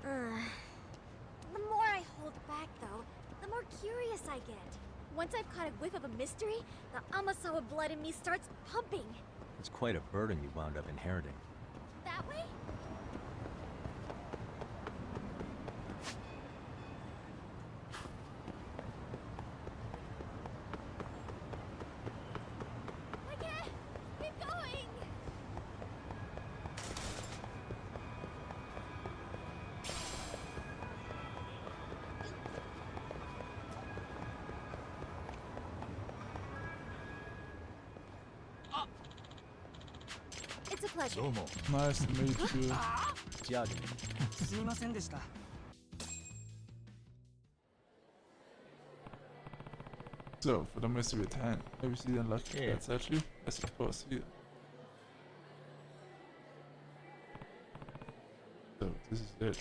The more I hold back, though, the more curious I get. Once I've caught a whiff of a mystery, the Amasawa blood in me starts pumping. It's quite a burden you wound up inheriting. That way? I can't! Keep going! It's a pleasure. Nice to meet you. Judgment. すみませんでした。 So, for the mystery at hand, maybe see the unlucky cat statue? I suppose here. So, this is it.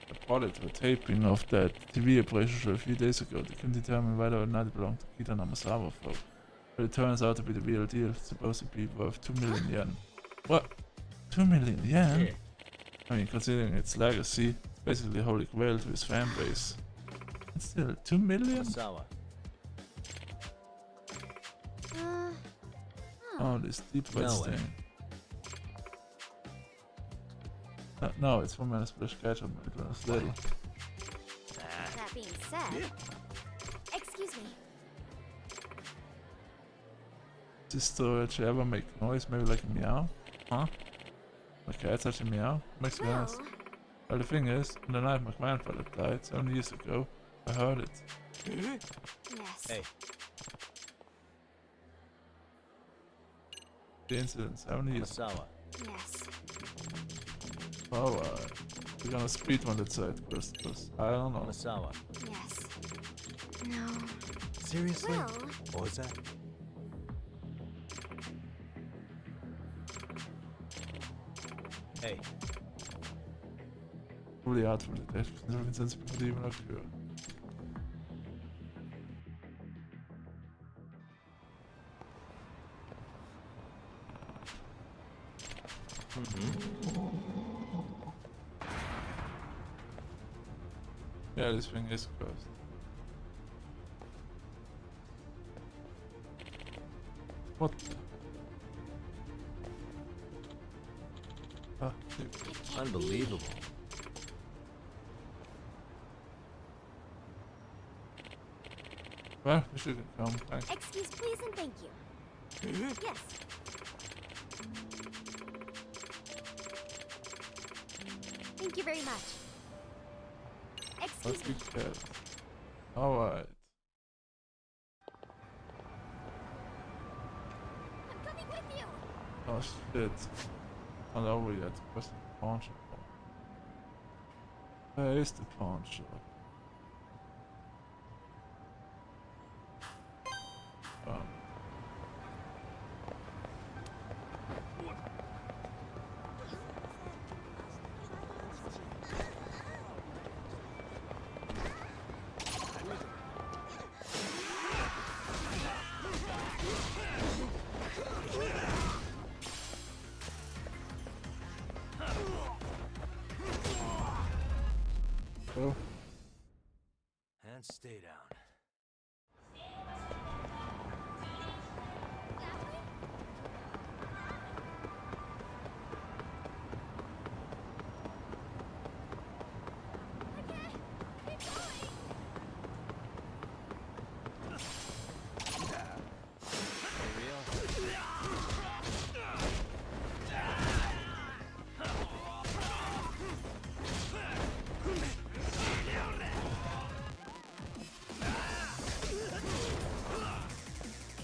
I brought it to a taping of that TV operation show a few days ago. They couldn't determine whether or not it belonged to Kita Namasawa folk. But it turns out to be the real deal. It's supposed to be worth 2 million yen. What? 2 million yen? I mean, considering its legacy, it's basically a holy grail to his fan base. And still, 2 million? Amasawa. Oh, this deep red No way. stain. No, it's from when I splash ketchup when it was little. That being said, excuse me. Does storage ever make noise? Maybe like a meow? Huh? My cat's actually meow? Makes sense. Well, the thing is, on the night my grandfather died 7 years ago, I heard it. Yes. Hey. The incident 7 years ago. Amasawa. Yes. Oh, we're gonna speedrun that side first, because I don't know. Amasawa. Yes. No. Seriously? Well, What was that? Hey. Obligato for the death of insensibility will occur. Yeah, this thing is cursed. What the? Ah, unbelievable. Well, we should come. Thanks. Excuse, please, and thank you. Yes. Thank you very much. Excuse Let's me. be careful. Alright. I'm coming with you. Oh shit. Not over yet. Where's the pawn shop? Where is the pawn shop? Oh. Oh. And stay down.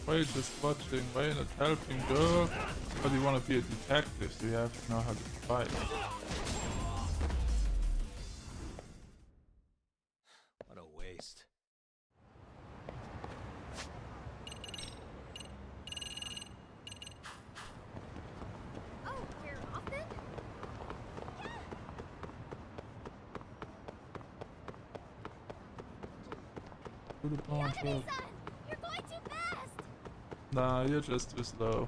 Why are you just watching? Why are you not helping, girl? But you want to be a detective, so you have to know how to fight. What a waste. Oh, you're off then? To the pawn shop. Son, you're going too fast. Nah, you're just too slow.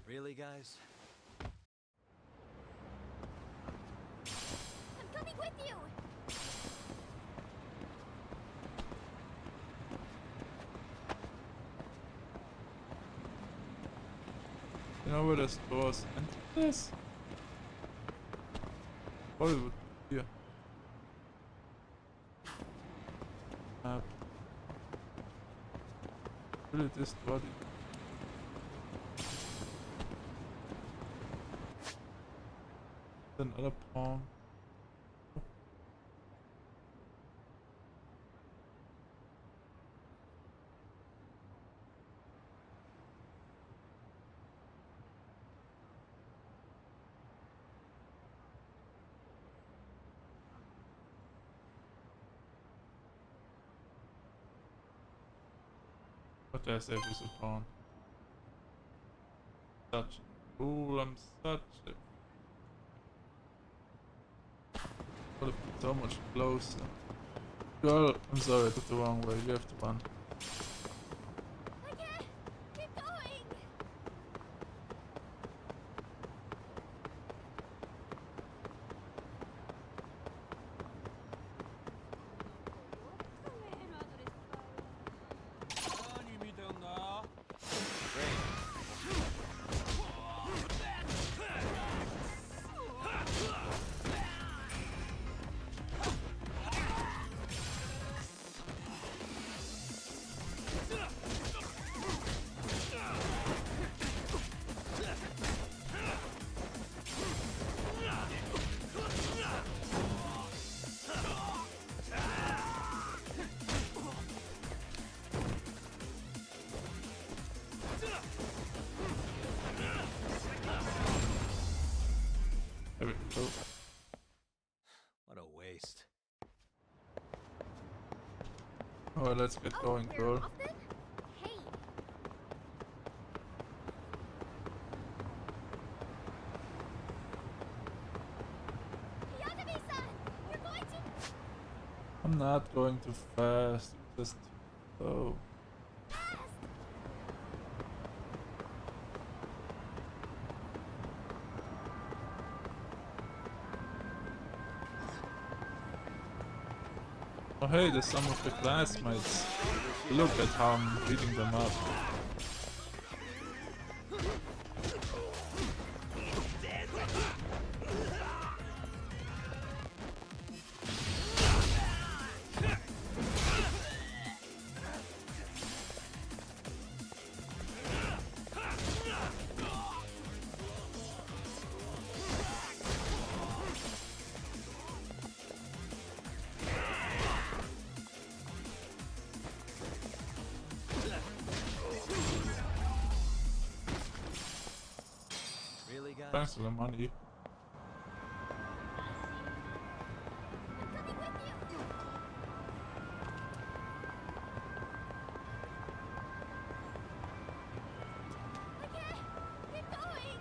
Really, guys? I'm coming with you. You know where the stores and this? Hollywood here. Map. Really this body. Another pawn. What did I say is a pawn? Such a fool, I'm such a... Would have been so much closer. Girl, I'm sorry, I took the wrong way. You have to run. I can't. Keep going. Alright, let's get going, girl. Hey, Yagami-san, you're going to. I'm not going too fast. Just slow. Oh hey, there's some of the classmates. Look at how I'm beating them up. Really, guys? Thanks for the money. Keep going.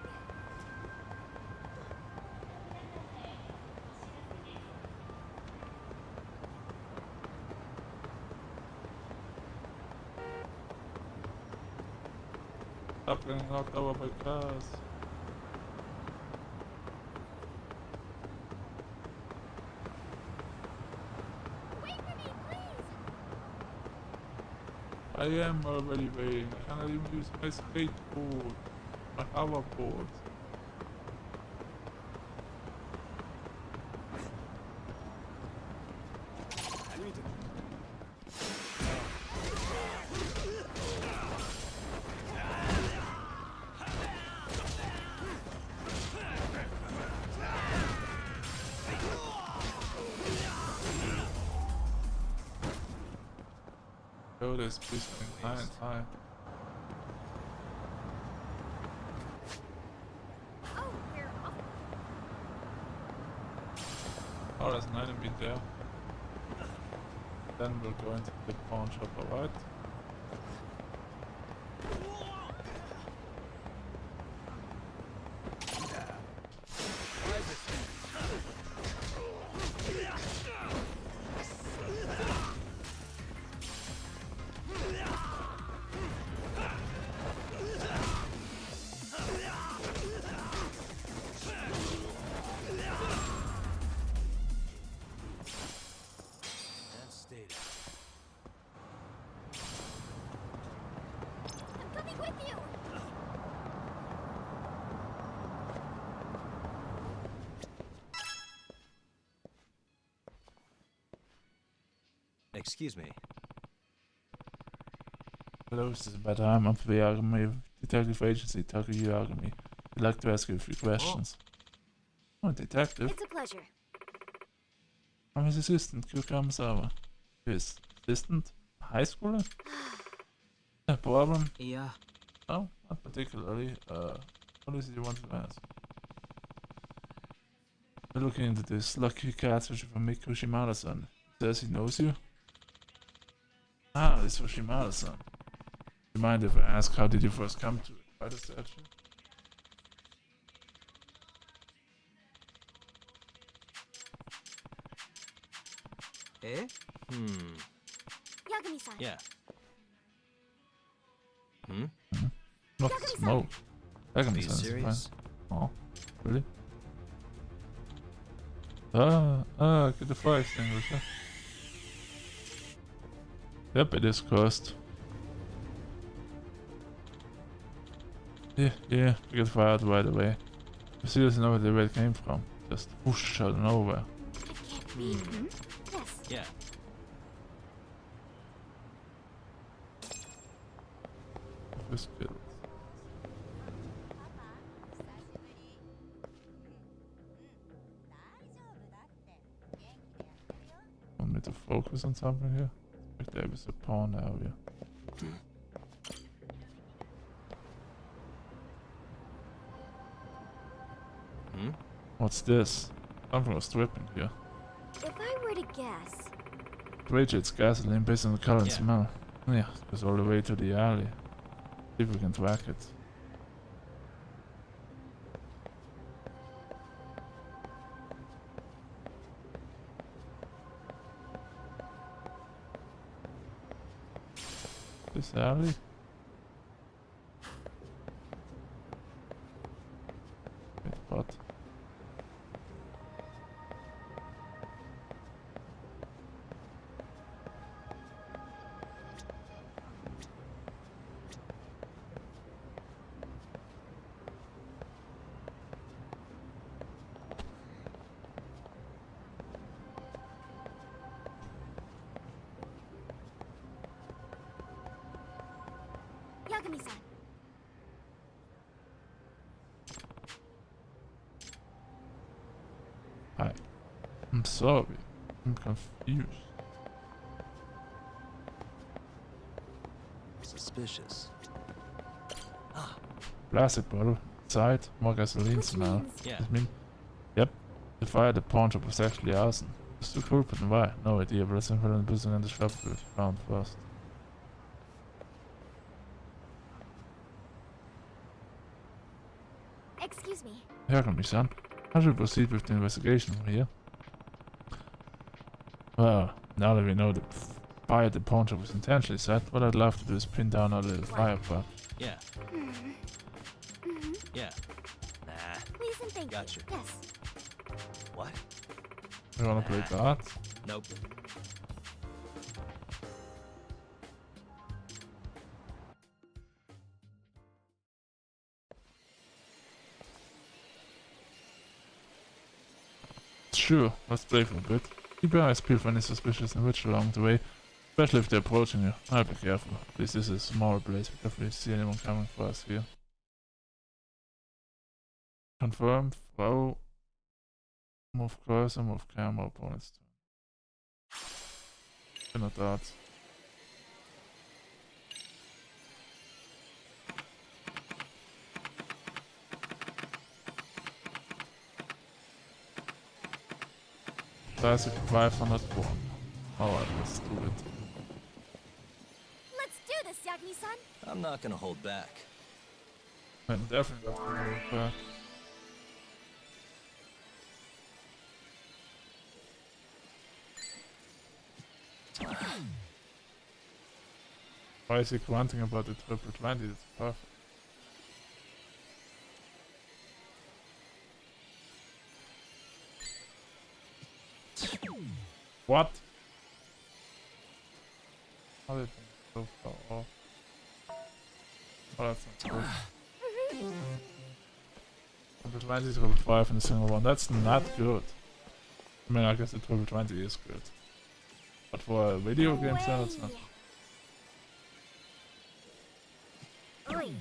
Stop getting knocked over by cars. Wait for me, please. I am already waiting. I cannot even use my skateboard. My hoverboard. Oh, this piece of high. Oh, we're off. Oh, there's an enemy there. Then we'll go into the pawn shop, alright? And stay down. I'm coming with you. Excuse me. Hello, this is bad time. I'm from the Yagami Detective Agency, Tokyo Yagami. I'd like to ask you a few questions. Oh, detective? It's a pleasure. I'm his assistant, Kyokama-sama. His assistant? High schooler? A problem? Yeah. No, not particularly. What is it you want to ask? We're looking into this lucky cat search for Miku Shimada-san. Says he knows you? Ah, this was Shimada-san. Do you mind if I ask how did you first come to it? By the statue? Eh? Yagami-san. Yeah. Hmm? Not Yagami-san. smoke. Are Yagami-san you is serious? fine. Oh, really? Get the fire extinguisher. Yep, it is cursed. Yeah, we get fired right away. You still doesn't know where it came from. Just whoosh out of nowhere. It can't be. Yes. Yeah. Just kidding. Want me to focus on something here? Like there is a pawn area. What's this? Something was stripping here. If I were to guess, graduates gasoline based on the color and smell. Yeah, it goes all the way to the alley. See if we can track it. This alley? Wait, what? Yagami-san. Hi. I'm sorry. I'm confused. Suspicious. Plastic bottle. Inside, more gasoline smell. Yeah. Does it mean? Yep. The fire at the pawn shop was actually arson. Just too cool, but why? No idea, but it's info and business in the shop will be found first. Excuse me. Yagami-san, how should we proceed with the investigation from here? Well, now that we know the fire at the pawn shop was intentionally set, what I'd love to do is pin down our little fire plug. Yeah. Yeah. Nah. Please and thank Gotcha. you. Yes. What? You wanna play cards? Nope. Sure, let's play for a bit. Keep your eyes peeled for any suspicious individual along the way, especially if they're approaching you. I'll be careful. This is a small place, we definitely see anyone coming for us here. Confirm, throw, move cursor, move camera, opponent's turn. Spin or darts. Classic 501. Alright, let's do it. Let's do this, Yagami-san. I'm not gonna hold back. I'm definitely not gonna look back. Why is he grunting about the triple 20? That's perfect. What? How did it go far off? Oh, that's not good. Triple 20, triple 5 in a single one. That's not good. I mean, I guess the triple 20 is good. But for a video game channel, it's not. Oi.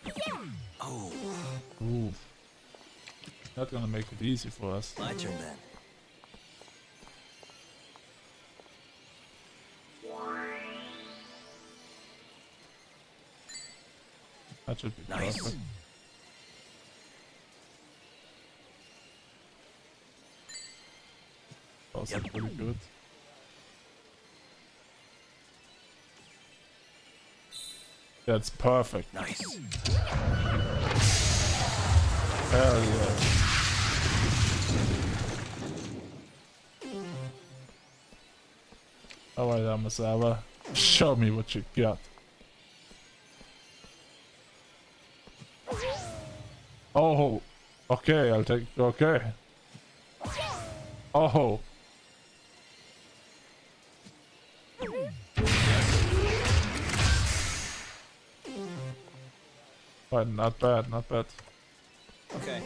Yeah. Oh. Ooh. Not gonna make it easy for us. My turn then. That should be Nice. perfect. Also pretty good. That's perfect. Nice. Hell yeah. Alright, Amasawa. Show me what you got. Oh, okay, I'll take. Okay. Oh. Right, not bad, not bad. Okay.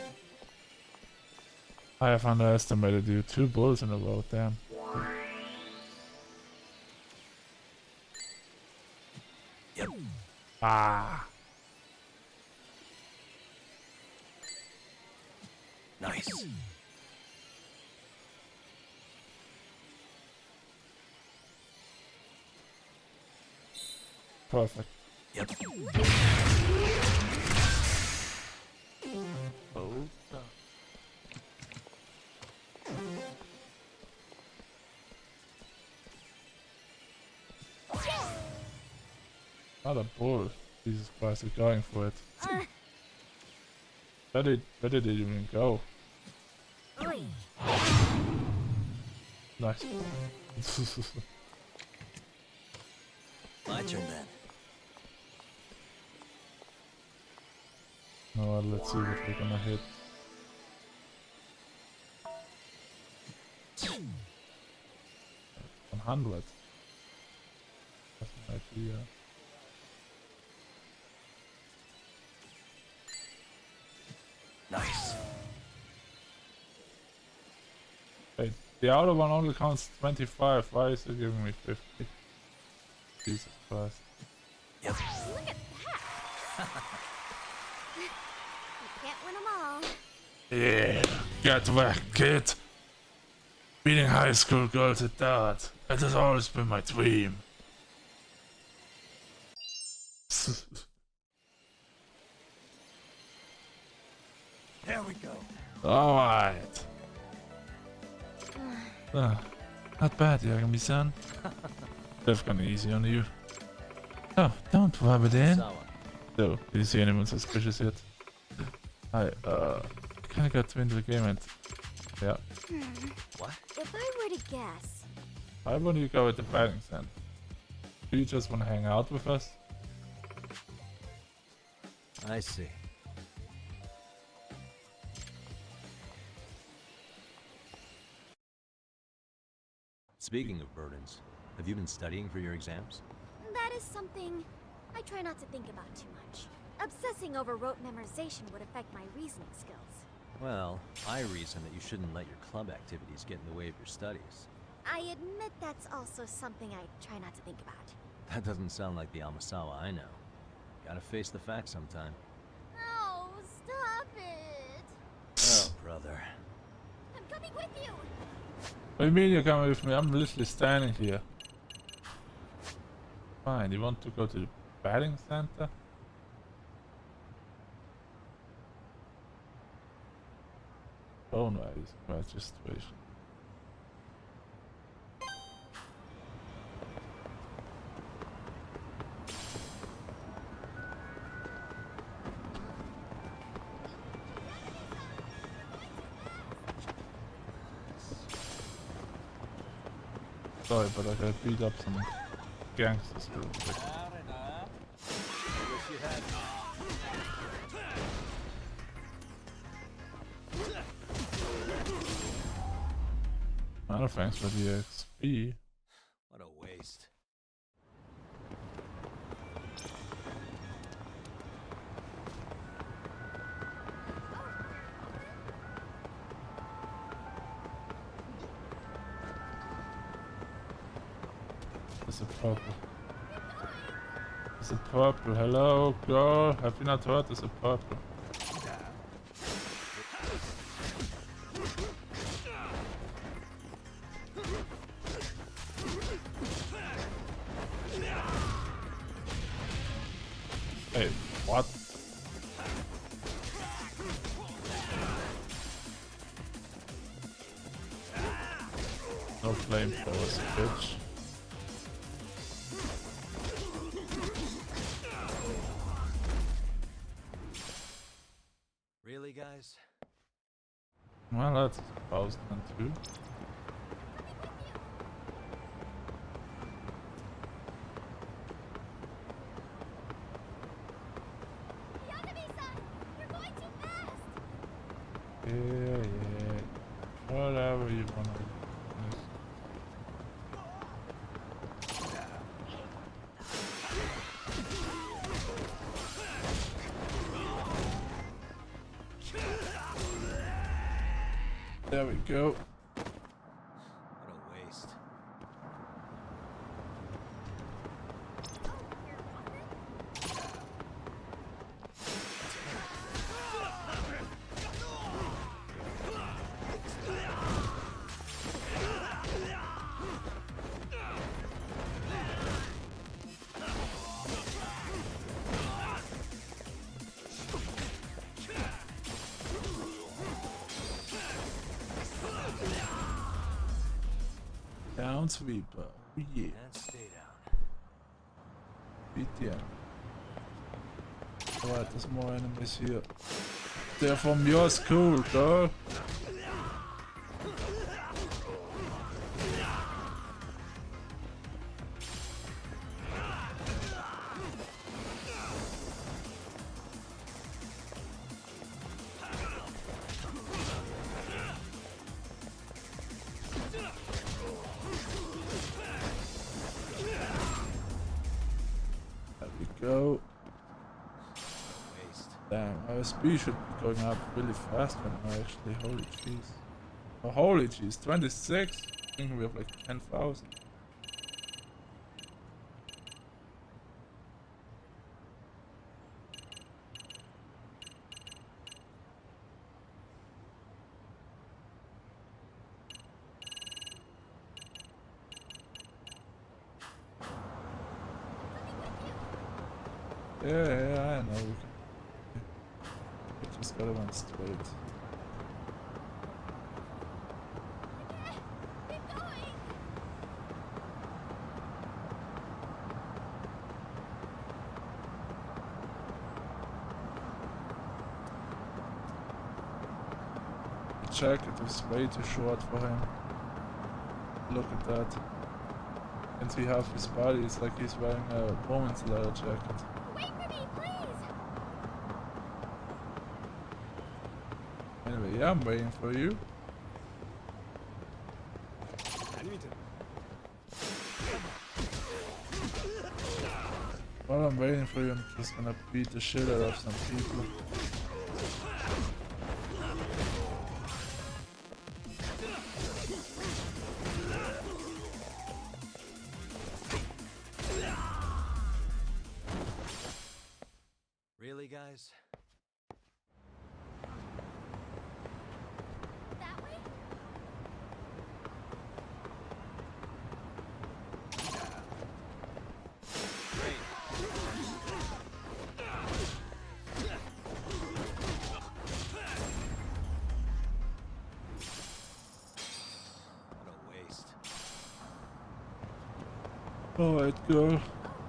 I have underestimated you. 2 bulls in a row, damn. Yep. Ah. Nice. Perfect. Yep. Oh. Not a bull. Jesus Christ, they're going for it. Where did it even go? Nice. My turn then. No, let's see what we're gonna hit. 100. That's an idea. Nice. Wait, the outer one only counts 25. Why is it giving me 50? Jesus Christ. Yep. Look at that! You can't win them all. Yeah, get whacked, kid. Beating high school girls at that. It has always been my dream. There we go. Alright. Not bad, Yagami-san. They've gone easy on you. Oh, don't rub it in. So, did you see anyone suspicious yet? I kinda got to into the game and... Yeah. What? If I were to guess... Why wouldn't you go at the batting center? Do you just want to hang out with us? I see. Speaking of burdens, have you been studying for your exams? That is something I try not to think about too much. Obsessing over rote memorization would affect my reasoning skills. Well, I reason that you shouldn't let your club activities get in the way of your studies. I admit that's also something I try not to think about. That doesn't sound like the Amasawa I know. Gotta face the facts sometime. Oh, stop it! Oh, brother. I'm coming with you! What do you mean you're coming with me? I'm literally standing here. Fine, you want to go to the batting center? Oh no, it's registration. Sorry, but I gotta beat up some gangsters real quick. Well, thanks for the XP. What a waste. There's a purple. There's a purple. Hello, girl. Have you not heard? There's a purple. Hey, what? No flamethrowers, bitch. Really, guys? Well, that's 2002. Yeah. Whatever you wanna do. There we go. What a waste. Down sweeper. Oh, yeah. And stay down. P10. Alright, there's more enemies here. They're from your school, girl. There we go. Damn, our speed should be going up really fast right now actually, holy jeez. Oh, holy jeez, 26? I think we have like 10,000. Yeah, I know. I just gotta run straight. Check, it is way too short for him. Look at that. And see half his body, it's like he's wearing a woman's leather jacket. Wait for me, please! Anyway, yeah, I'm waiting for you. While I'm waiting for you, I'm just gonna beat the shit out of some people. Really, guys? That way? What a waste. Alright, girl.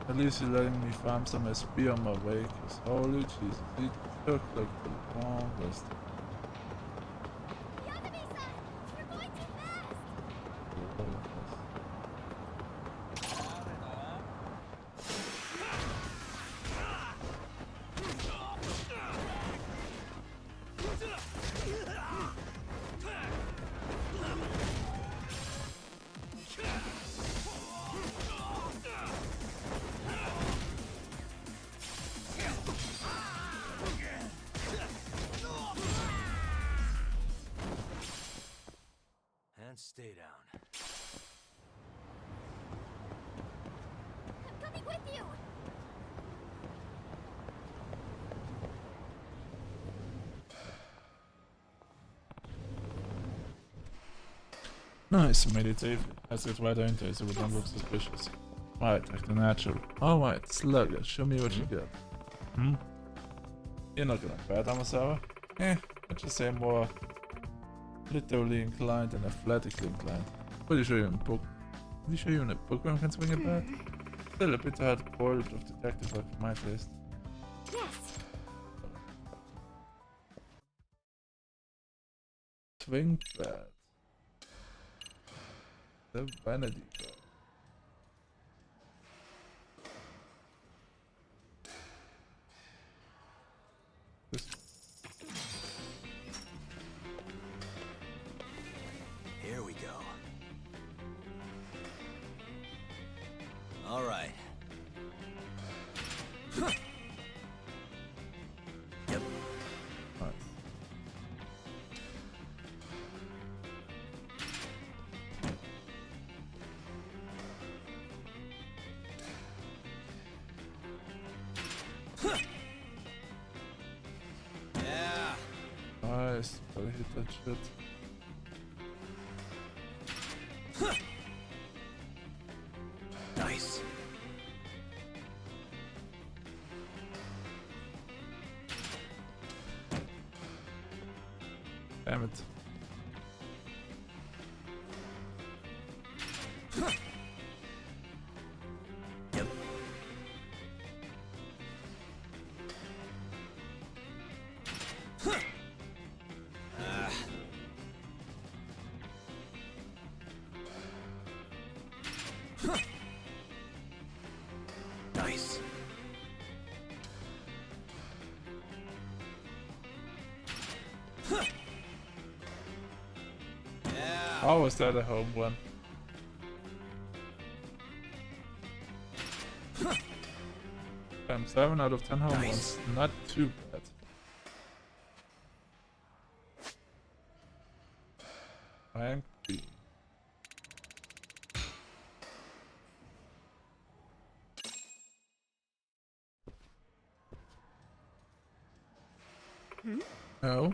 At least you're letting me farm some SP on my way, cause holy Jesus, it took like the longest. And stay down. I'm coming with you! Nice, meditate. Let's get right into it so we don't look suspicious. Right, acting natural. Alright, slugger, show me what you got. Hmm? You're not gonna bet, Amasawa? I'd just say more literally inclined and athletically inclined. Pretty sure you're in a book. Pretty sure you're in a bookworm can swing a bat? Still a bit hard boiled of detective work for my taste. Yes! Swing bat. The vanity bat. Here we go. All right. Yep. Right. Yeah. Nice, gotta hit that shit. Nice. Damn it. Yep. was that a home run? Damn, 7 out of 10 home runs. Not too bad. Rank B. No?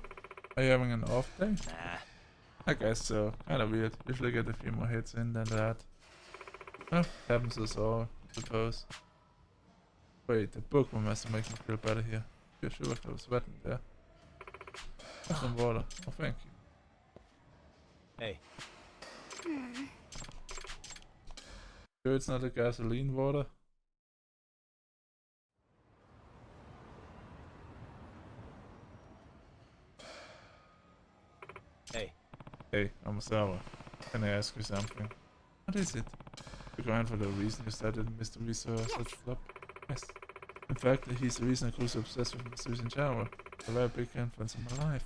Are you having an off day? Nah. I guess so. Kinda weird. Usually get a few more hits in than that. Well, happens us all, I suppose. Wait, the bookworm has to make me feel better here. You're sure if I was sweating there. Have some water. Oh, thank you. Hey. Sure it's not a gasoline water? Hey. Hey, I'm Sarah. Can I ask you something? What is it? You're going for the reason you started Mr. Research Club? Yes. In fact, he's the reason I grew so obsessed with mysteries in general. A very big influence in my life.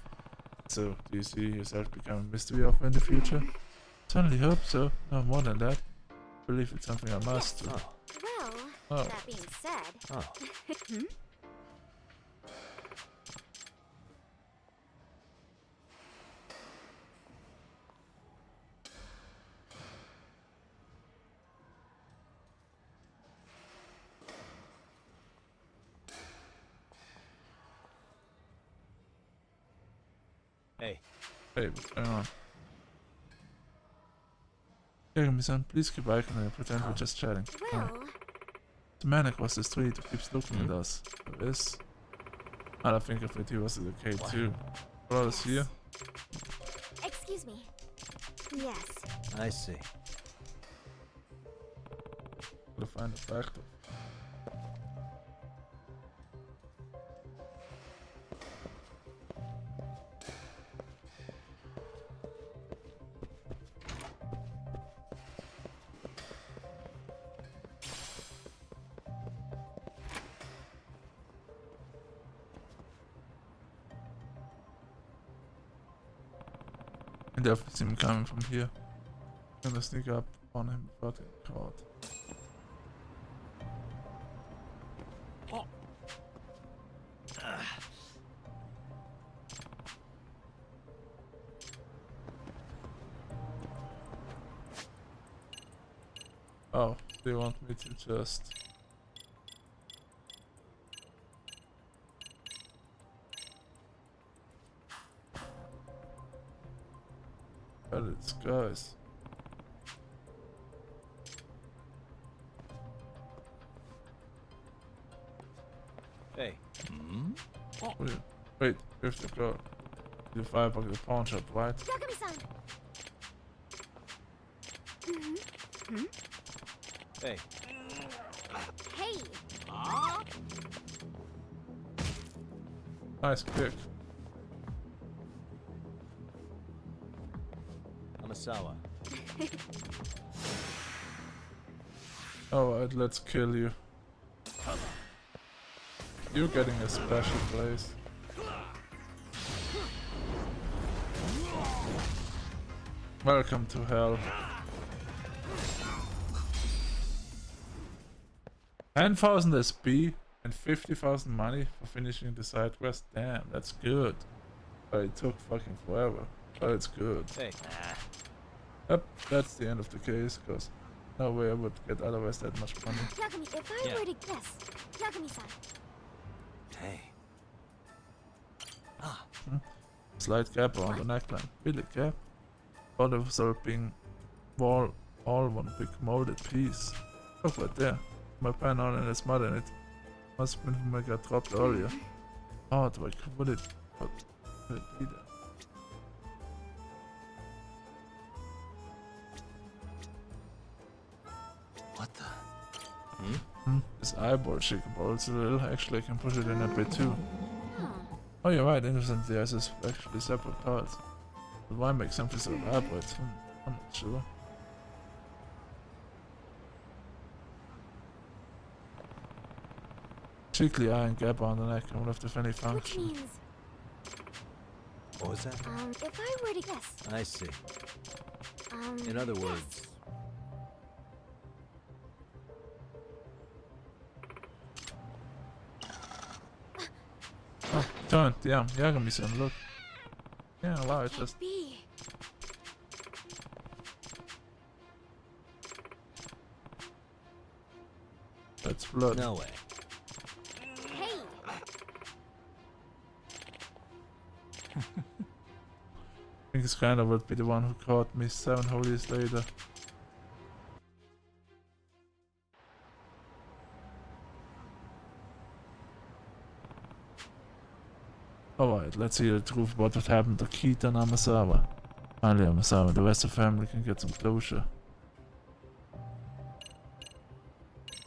So, do you see yourself becoming a mystery author in the future? Certainly hope so. No more than that. I believe it's something I must do. Well, that being said... Hmm? Hey. Hey, what's going on? Yagami-san, please keep eye contact and pretend we're just chatting. Well... The man across the street who keeps looking at us. Who is? I don't think of it, he was at the K too. Brought us here? Excuse me. Yes. I see. Gotta find a factor. I definitely see him coming from here. I'm gonna sneak up on him before I get caught. Oh, they want me to just... But it's guys. Hey. Wait, wait, we have to go to the firebug the pawn shop, right? Yagami-san! Hmm? Hey. Hey! Nice kick. Amasawa. Alright, let's kill you. You're getting a special place. Welcome to hell. 10,000 SP and 50,000 money for finishing the side quest. Damn, that's good. But it took fucking forever. But it's good. Hey. Yep, that's the end of the case, cause no way I would get otherwise that much money. Yagami, if I were to guess, Yagami-san. Hey. Slight gap around the neckline. Really gap? Thought it was all being all one big molded piece. Look right there. My pen on and it's mud in it. Must have been when I got dropped earlier. Oh, do I would it be there? What the? This eyeball shakeable. It's a little. Actually, I can push it in a bit too. Oh, you're right. Innocent the eyes is actually separate parts. But why make something so elaborate? I'm not sure. Cheekly eye and gap on the neck. I wonder if there's any function. Which means... What was that? If I were to guess. I see. In other words, Oh, turned. Ja, jagen mich so. Look. Yeah, wow, it's just. Be. That's blood. no way. Hey. I think it's kind of would be the one who caught me 7 whole years later. Alright, let's hear the truth about what happened to Keita and Amasawa. Finally, Amasawa and the rest of the family can get some closure.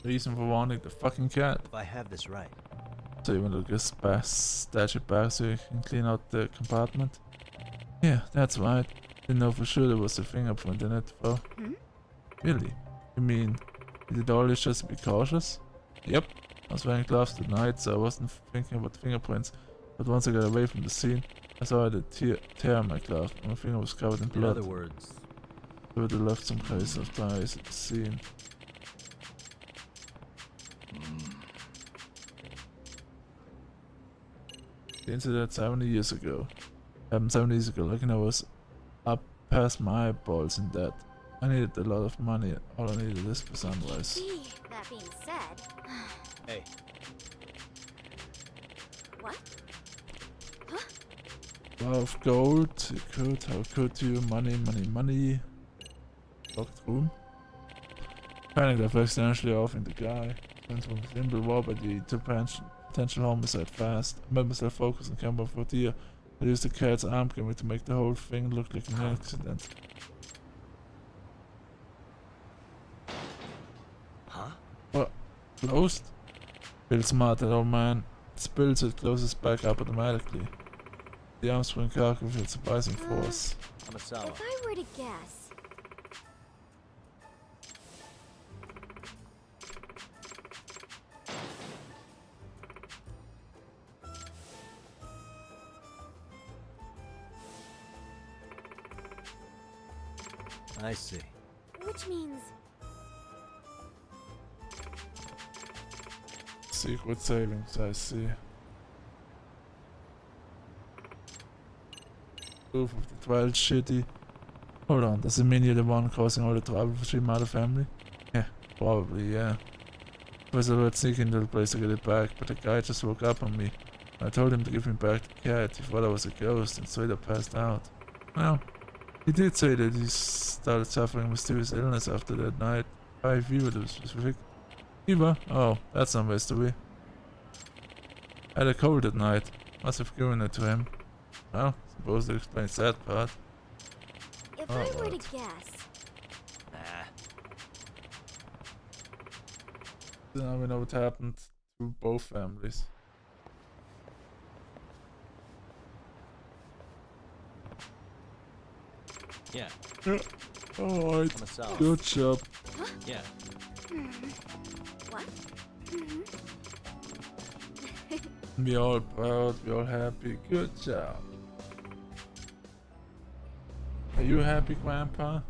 Reason for wanting the fucking cat. If I have this right. So you want to just stash it back so you can clean out the compartment? Yeah, that's right. Didn't know for sure there was a fingerprint in it, though. Really? You mean, you did all this just to be cautious? Yep. I was wearing gloves tonight, so I wasn't thinking about fingerprints. But once I got away from the scene, I saw the tear in my glove, and my finger was covered in blood. In other words, I would have left some trace of ties at the scene. The incident 70 years ago. Happened 70 years ago, like I was up past my eyeballs in debt. I needed a lot of money, all I needed is for sunrise. That being said. hey, 12 gold, how could you? Money. Locked room. Panicked, I fell accidentally off in the guy. Went from a simple robbery to potential homicide fast. I made myself focus on camera for deer. I used the cat's arm gimmick to make the whole thing look like an accident. Huh? What? Closed? Feel smart, that old man. It spills, it closes back up automatically. The arm spring cargo with surprising force. Amasawa. If I were to guess. I see. Which means. Secret savings, I see. Proof of the trial shitty. Hold on, does it mean you're the one causing all the trouble for Sri Mother family? Yeah, probably, yeah. I was about sneaking into the place to get it back, but the guy just woke up on me. I told him to give me back the cat. He thought I was a ghost and straight up passed out. Well, he did say that he started suffering mysterious illness after that night. High fever to be specific. Fever? Oh, that's no mystery. I had a cold that night. Must have given it to him. Well, suppose that explains that part. If I were to guess. So now we know what happened to both families. Yeah. Alright. Amasawa. Good job. Yeah. What? We all proud, we all happy. Good job. Are you happy, Grandpa?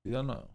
I don't know.